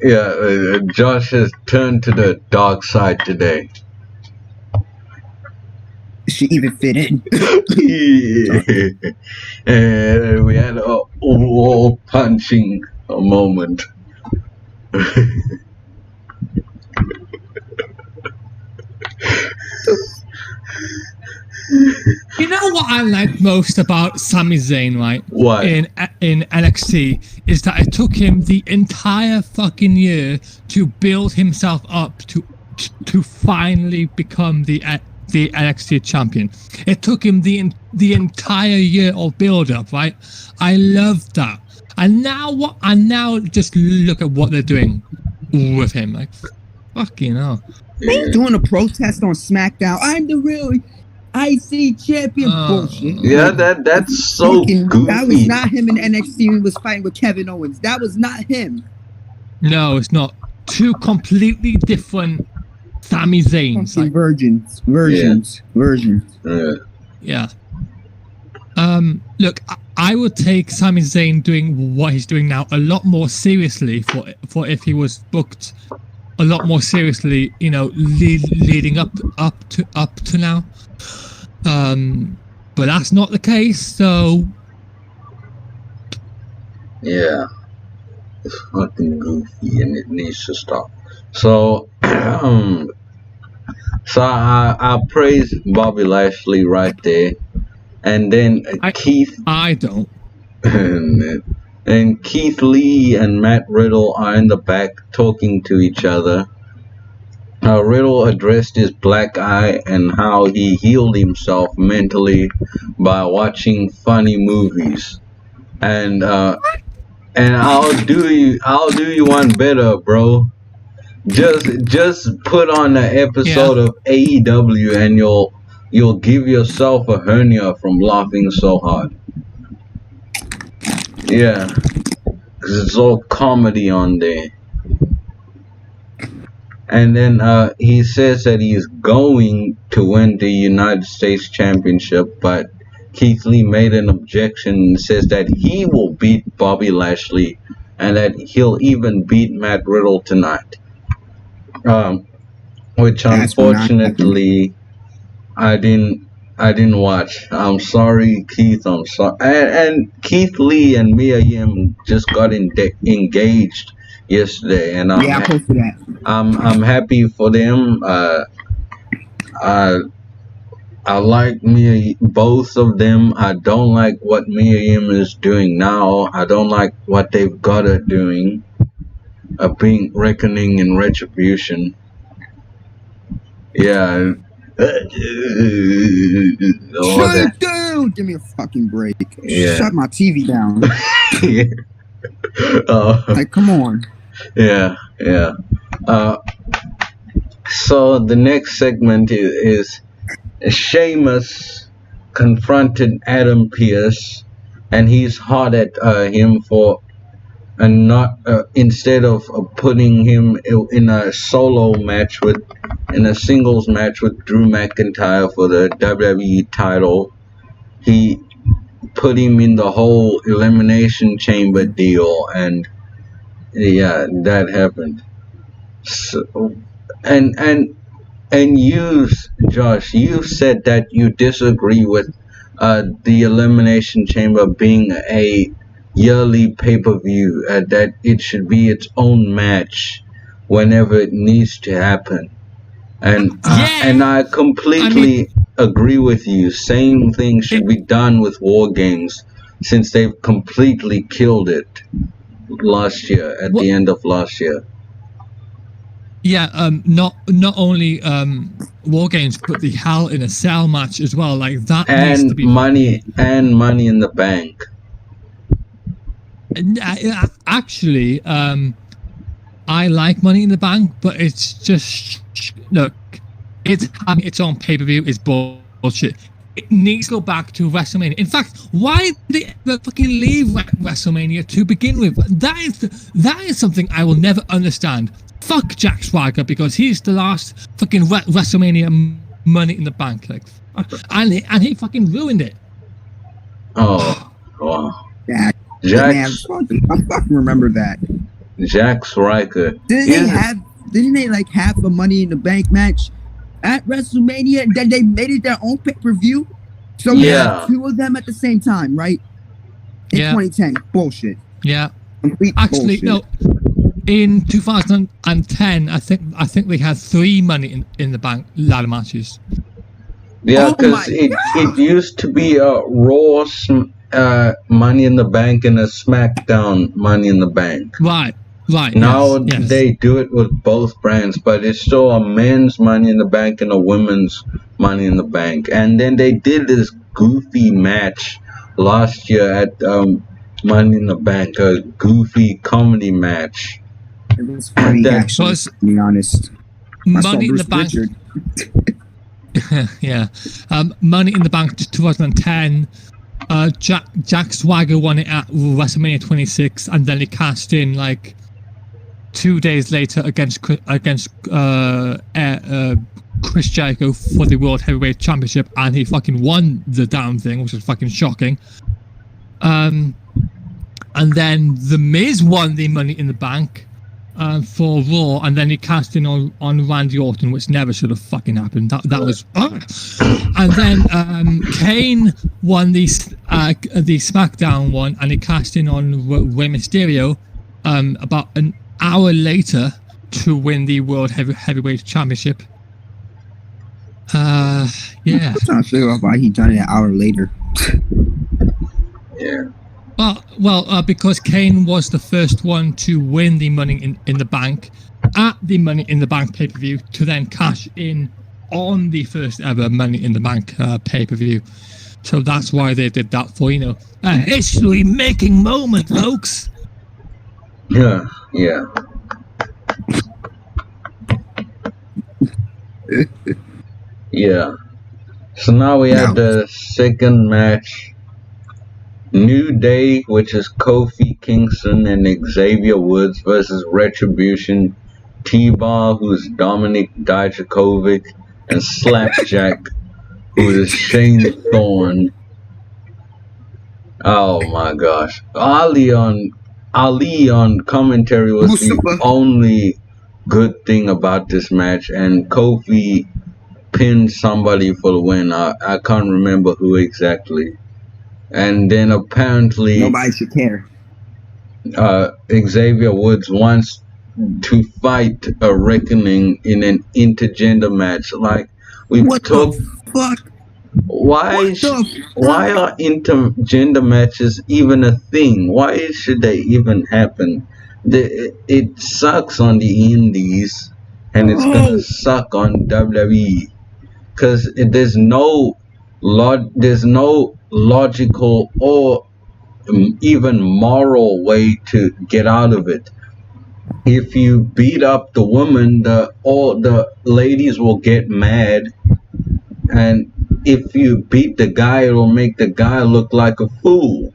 yeah. Josh has turned to the dark side today. She even fit in. And we had a wall punching a moment. You know what I like most about Sami Zayn, right? What? In NXT is that it took him the entire fucking year to build himself up to finally become the NXT champion. It took him the entire year of build up, right? I love that. And now just look at what they're doing with him. Like, fucking hell. They doing a protest on SmackDown. I'm the real IC champion. Bullshit. Yeah, that's so goofy. That was not him in NXT. He was fighting with Kevin Owens. That was not him. No, it's not. Two completely different Sami Zayns. Like, Versions. yeah. Look, I would take Sami Zayn doing what he's doing now a lot more seriously for if he was booked a lot more seriously, you know, leading up to now. But that's not the case, so yeah, it's fucking goofy and it needs to stop. So, so I praise Bobby Lashley right there, and then Keith. I don't. And Keith Lee and Matt Riddle are in the back talking to each other. Riddle addressed his black eye and how he healed himself mentally by watching funny movies. And I'll do you one better, bro. Just put on an episode of AEW and you'll give yourself a hernia from laughing so hard. Yeah, because it's all comedy on there. And then he says that he's going to win the United States Championship, but Keith Lee made an objection and says that he will beat Bobby Lashley and that he'll even beat Matt Riddle tonight. Which unfortunately I didn't watch. I'm sorry, Keith. I'm sorry. And Keith Lee and Mia Yim just got engaged yesterday, and I posted that. I'm happy for them. I like both of them. I don't like what Mia Yim is doing now. I don't like what they've got her doing. Being reckoning and retribution. Yeah. Shut it down! Give me a fucking break. Yeah. Shut my TV down. Yeah. Like, come on. Yeah. So the next segment is Sheamus confronted Adam Pearce, and he's hot at him for not instead of putting him in a singles match with Drew McIntyre for the WWE title, he put him in the whole Elimination Chamber deal, and yeah, that happened. So, and you, Josh, you said that you disagree with the Elimination Chamber being a yearly pay-per-view, that it should be its own match whenever it needs to happen, and I completely agree with you. Same thing should be done with War Games, since they've completely killed it last year at the end of last year. Yeah, not only War Games, but the Hell in a Cell match as well. Like that needs to be Money in the Bank. Actually, I like Money in the Bank, but it's just look, it's having its own pay-per-view is bullshit. it needs to go back to WrestleMania. In fact, why did they fucking leave WrestleMania to begin with? That is something I will never understand. Fuck Jack Swagger, because he's the last fucking WrestleMania Money in the Bank, like, and he fucking ruined it. Oh, wow. Yeah, Jack, man, I fucking remember that. Jack Swagger. Didn't they like have a Money in the Bank match at WrestleMania, and then they made it their own pay-per-view? So we had two of them at the same time, right? In 2010. Bullshit. Yeah. Complete Actually, bullshit. no. In 2010, I think they had 3 Money in the Bank ladder matches. Yeah, because it used to be a Raw Money in the Bank and a SmackDown Money in the Bank. Right. Now yes. they do it with both brands, but it's still a men's Money in the Bank and a women's Money in the Bank. And then they did this goofy match last year at Money in the Bank, a goofy comedy match. It was funny, actually, to be honest. Money in the Bank. Yeah. Money in the Bank 2010. Jack Swagger won it at WrestleMania 26, and then he cashed in like 2 days later against Chris Jericho for the World Heavyweight Championship, and he fucking won the damn thing, which was fucking shocking. And then The Miz won the Money in the Bank for Raw, and then he cast in on Randy Orton, which never should have fucking happened. That was. And then Kane won the SmackDown one, and he cast in on Rey Mysterio about an hour later to win the World Heavyweight Championship. Yeah. I'm trying to figure out why he done it an hour later. Yeah. Well, because Kane was the first one to win the Money in the Bank at the Money in the Bank pay-per-view, to then cash in on the first ever Money in the Bank pay-per-view. So that's why they did that, for, a history-making moment, folks. Yeah. Yeah. So now we have the second match. New Day, which is Kofi Kingston and Xavier Woods versus Retribution, T-Bar, who's Dominic Dijakovic, and Slapjack, who is Shane Thorne. Oh my gosh. Ali on commentary was the only good thing about this match, and Kofi pinned somebody for the win. I can't remember who exactly. And then apparently nobody should care. Xavier Woods wants to fight a reckoning in an intergender match. Like what the fuck? Why are intergender matches even a thing? Why should they even happen? It sucks on the indies, and it's gonna suck on WWE, because there's no logical or even moral way to get out of it. If you beat up the woman, all the ladies will get mad, and if you beat the guy, it will make the guy look like a fool,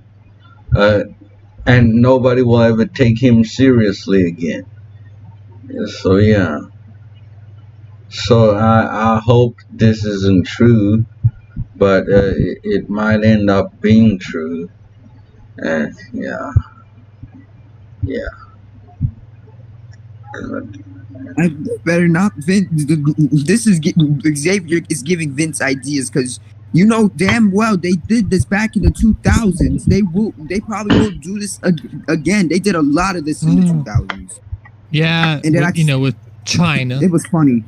and nobody will ever take him seriously again. So yeah. So I hope this isn't true, but it might end up being true. And yeah. Good. I better not. Vince, this is Xavier is giving Vince ideas, because you know damn well they did this back in the 2000s. They probably will do this again. They did a lot of this in the 2000s. Yeah, and then with China, it was funny.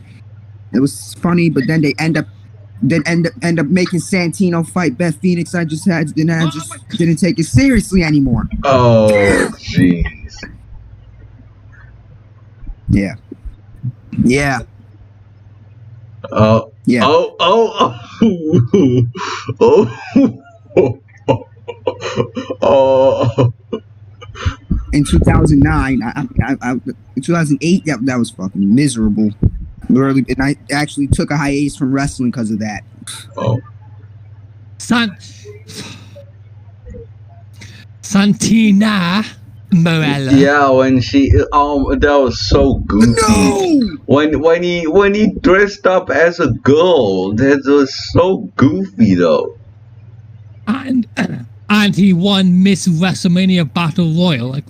It was funny, but then they end up making Santino fight Beth Phoenix. I just didn't take it seriously anymore. Oh jeez. Yeah. Oh. Yeah. Oh. In 2009, in 2008, that was fucking miserable. Literally, and I actually took a hiatus from wrestling because of that. Oh. Santina Morella. Yeah, when she that was so goofy. No! When he dressed up as a girl, that was so goofy though. And he won Miss WrestleMania Battle Royal. Like,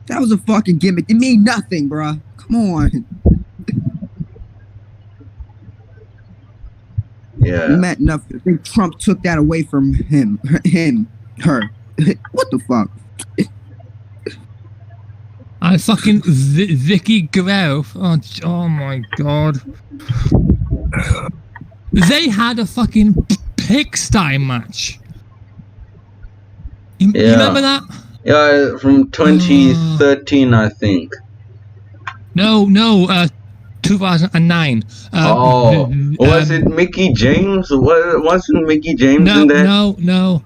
That was a fucking gimmick. It mean nothing, bruh. Come on. Yeah. It meant nothing. I think Trump took that away from her. What the fuck? I fucking Vicky Guerrero. Oh my god. They had a fucking pigsty match. You remember that? Yeah, from 2013, I think. No, 2009. Was it Mickey James? Wasn't Mickey James in that? No.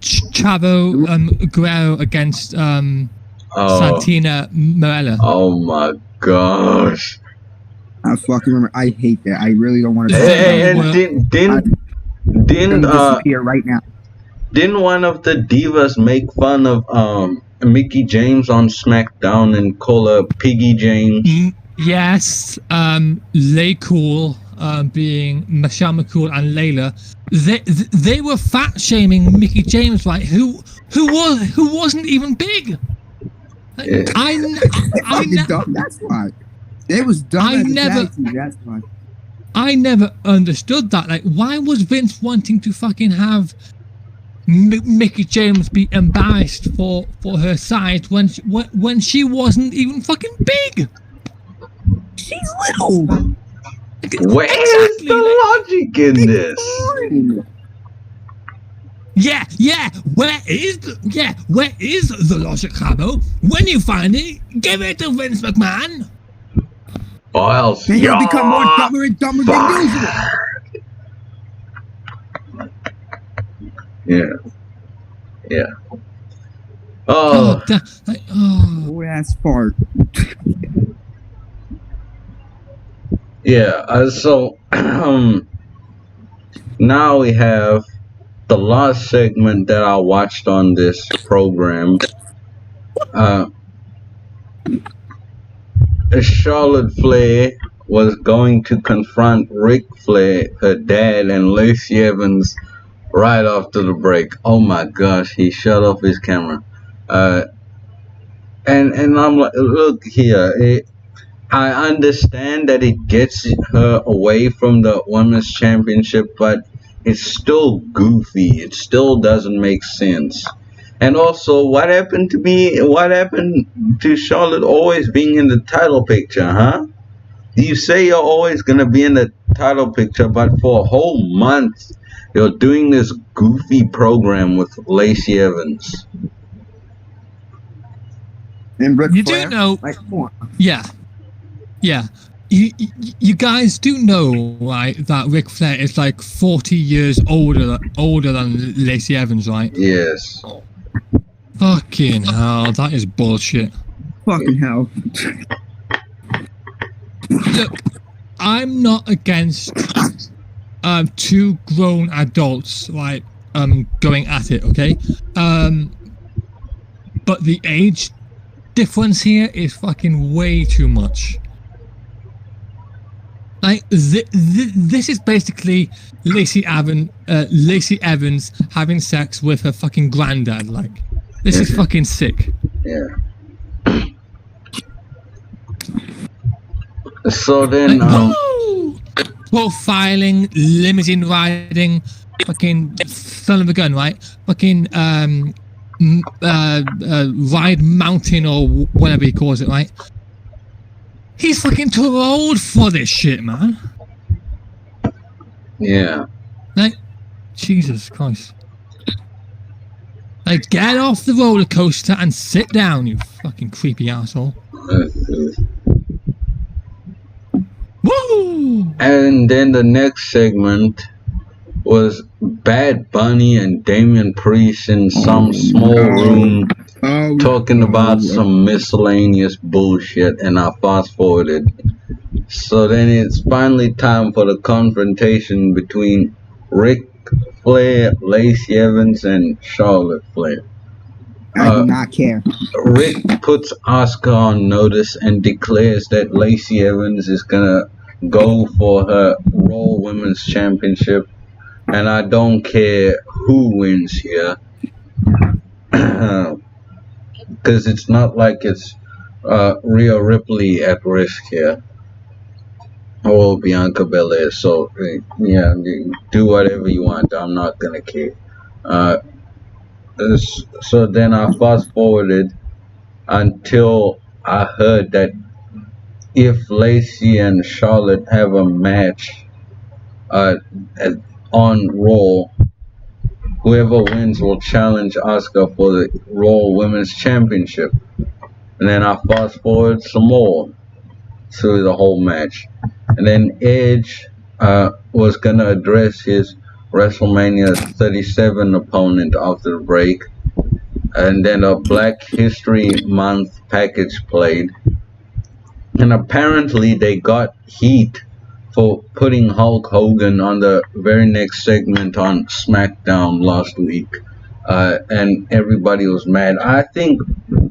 Chavo Guerrero against Santina Morella. Oh my gosh! I fucking remember. I hate that. I really don't want to. And didn't disappear right now. Didn't one of the divas make fun of Mickey James on SmackDown and call her Piggy James? Yes, Lay Cool, being Michelle McCool and Layla, they were fat shaming Mickey James, right? Who wasn't even big. Yeah. That's why. It was dumb. That's why. I never understood that. Like, why was Vince wanting to fucking have Mickey James be embarrassed for her size when she wasn't even fucking big? She's little. Where's the logic in this? Yeah. Where is the logic, Kgabo? When you find it, give it to Vince McMahon. Or else Then you'll become more dumber and dumber than usual. Yeah. Oh. Oh, that's fart. Yeah. So now we have the last segment that I watched on this program. Charlotte Flair was going to confront Ric Flair, her dad, and Lacey Evans right after the break. Oh my gosh, he shut off his camera. And I'm like, look here. I understand that it gets her away from the women's championship, but it's still goofy. It still doesn't make sense. And also, what happened to Charlotte always being in the title picture, huh? You say you're always gonna be in the title picture, but for a whole month you're doing this goofy program with Lacey Evans. And Ric You Flair, do know, like, come on. yeah. You guys do know, right, that Ric Flair is like 40 years older than Lacey Evans, right? Yes. Fucking hell, that is bullshit. Fucking hell. Look, I'm not against two grown adults, like, going at it, okay? But the age difference here is fucking way too much. Like, this is basically Lacey Evans having sex with her fucking granddad. Like, this is fucking sick. Yeah. So then, profiling, limousine riding, fucking son of a gun, right? Fucking ride mountain or whatever he calls it, right? He's fucking too old for this shit, man. yeah. Like, Jesus Christ. Like, get off the roller coaster and sit down, you fucking creepy asshole. Woo! And then the next segment was Bad Bunny and Damian Priest in some small room talking about some miscellaneous bullshit, and I fast forwarded. So then it's finally time for the confrontation between Ric Flair, Lacey Evans, and Charlotte Flair. I do not care. Rick puts Asuka on notice and declares that Lacey Evans is gonna go for her Raw Women's Championship, and I don't care who wins here, because it's not like it's Rhea Ripley at risk here, or Bianca Belair. So yeah, do whatever you want. I'm not gonna care. So then I fast forwarded until I heard that if Lacey and Charlotte have a match on Raw, whoever wins will challenge Asuka for the Raw Women's Championship. And then I fast forward some more through the whole match. And then Edge was going to address his WrestleMania 37 opponent after the break. And then a Black History Month package played. And apparently they got heat for putting Hulk Hogan on the very next segment on SmackDown last week. And everybody was mad. I think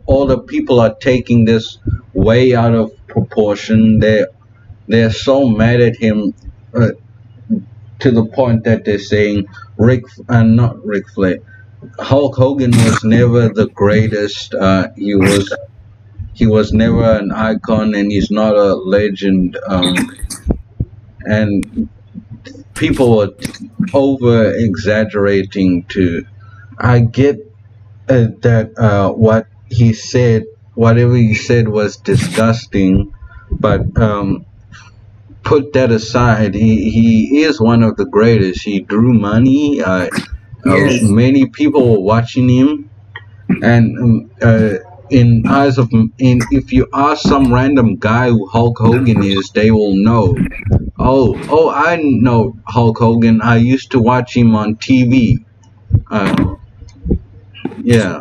all the people are taking this way out of proportion. They're so mad at him to the point that they're saying not Ric Flair. Hulk Hogan was never the greatest. He was never an icon, and he's not a legend. And people were over exaggerating to. I get that whatever he said was disgusting, but put that aside. He is one of the greatest. He drew money. Yes. Many people were watching him, and if you ask some random guy who Hulk Hogan is, they will know. Oh, I know Hulk Hogan. I used to watch him on TV. Yeah.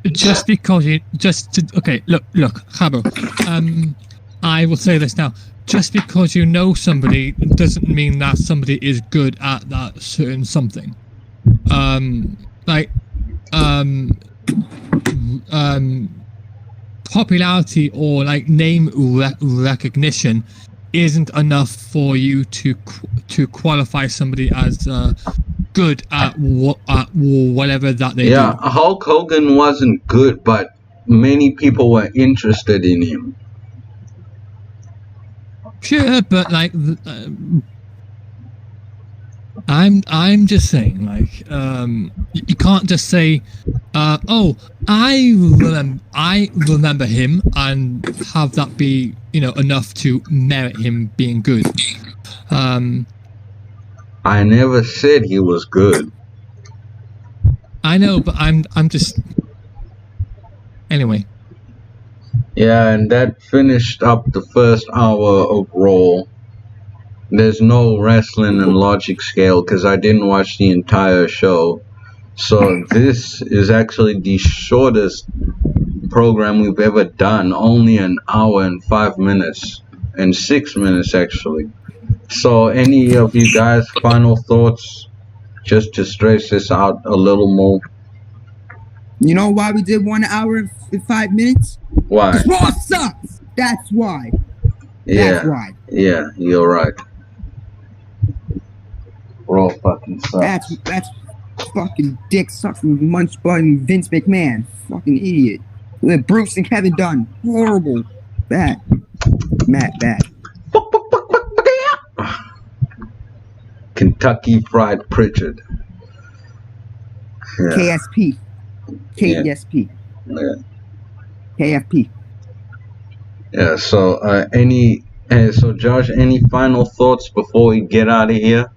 Just because look, Kgabo. I will say this now. Just because you know somebody doesn't mean that somebody is good at that certain something. Popularity or like name recognition isn't enough for you to qualify somebody as good at whatever that they do. Yeah, Hulk Hogan wasn't good, but many people were interested in him. Sure, but like, I'm just saying, like, you can't just say, oh, I remember him, and have that be, enough to merit him being good. I never said he was good. I know, but I'm just. Anyway. Yeah, and that finished up the first hour of Raw. There's no Rasslin and Logic scale because I didn't watch the entire show. So this is actually the shortest program we've ever done. Only an hour and 5 minutes. And 6 minutes actually. So any of you guys final thoughts? Just to stretch this out a little more. You know why we did 1 hour and 5 minutes? Why? 'Cause Raw sucks! That's why. Yeah. That's why. Yeah, you're right. Raw fucking sucks. That's fucking dick sucking munch button Vince McMahon. Fucking idiot. With Bruce and Kevin Dunn. Horrible. Bad. Bad. Kentucky Fried Pritchard. Yeah. KSP. KSP. Yeah. KFP. Yeah, so Josh, any final thoughts before we get out of here?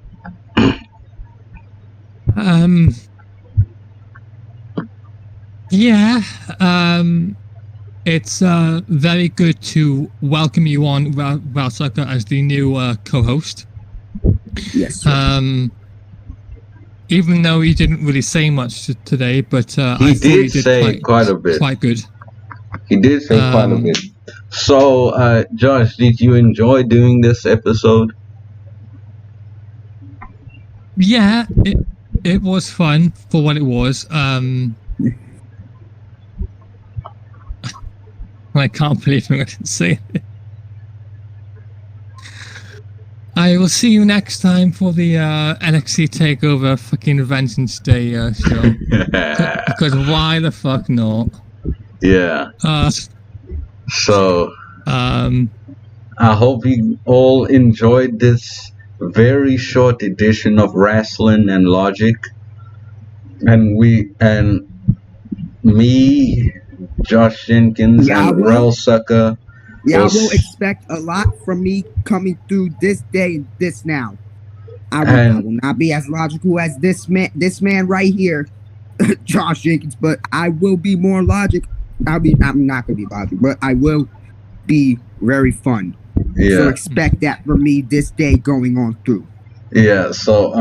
Yeah, it's very good to welcome you on Rellsucka as the new co-host. Yes. Sir. Even though he didn't really say much today, but I thought he did say quite a bit. Quite good. He did say quite a bit. So, Josh, did you enjoy doing this episode? Yeah, it was fun for what it was. I can't believe I'm going to say it. I will see you next time for the NXT Takeover fucking Vengeance Day show. Because why the fuck not? Yeah. So I hope you all enjoyed this very short edition of Rasslin and Logic. And me, Josh Jenkins, and Rellsucka. Y'all will expect a lot from me coming through this day and this now. I will not be as logical as this man right here, Josh Jenkins, but I will be more logic. I'm not gonna be logic, but I will be very fun. Yeah. So expect that from me this day going on through. Yeah, so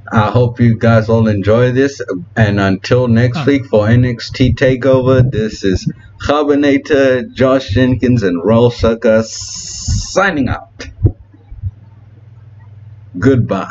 I hope you guys all enjoy this, and until next week for NXT Takeover, this is Kgabinator, Josh Jenkins, and Rellsucka signing out. Goodbye.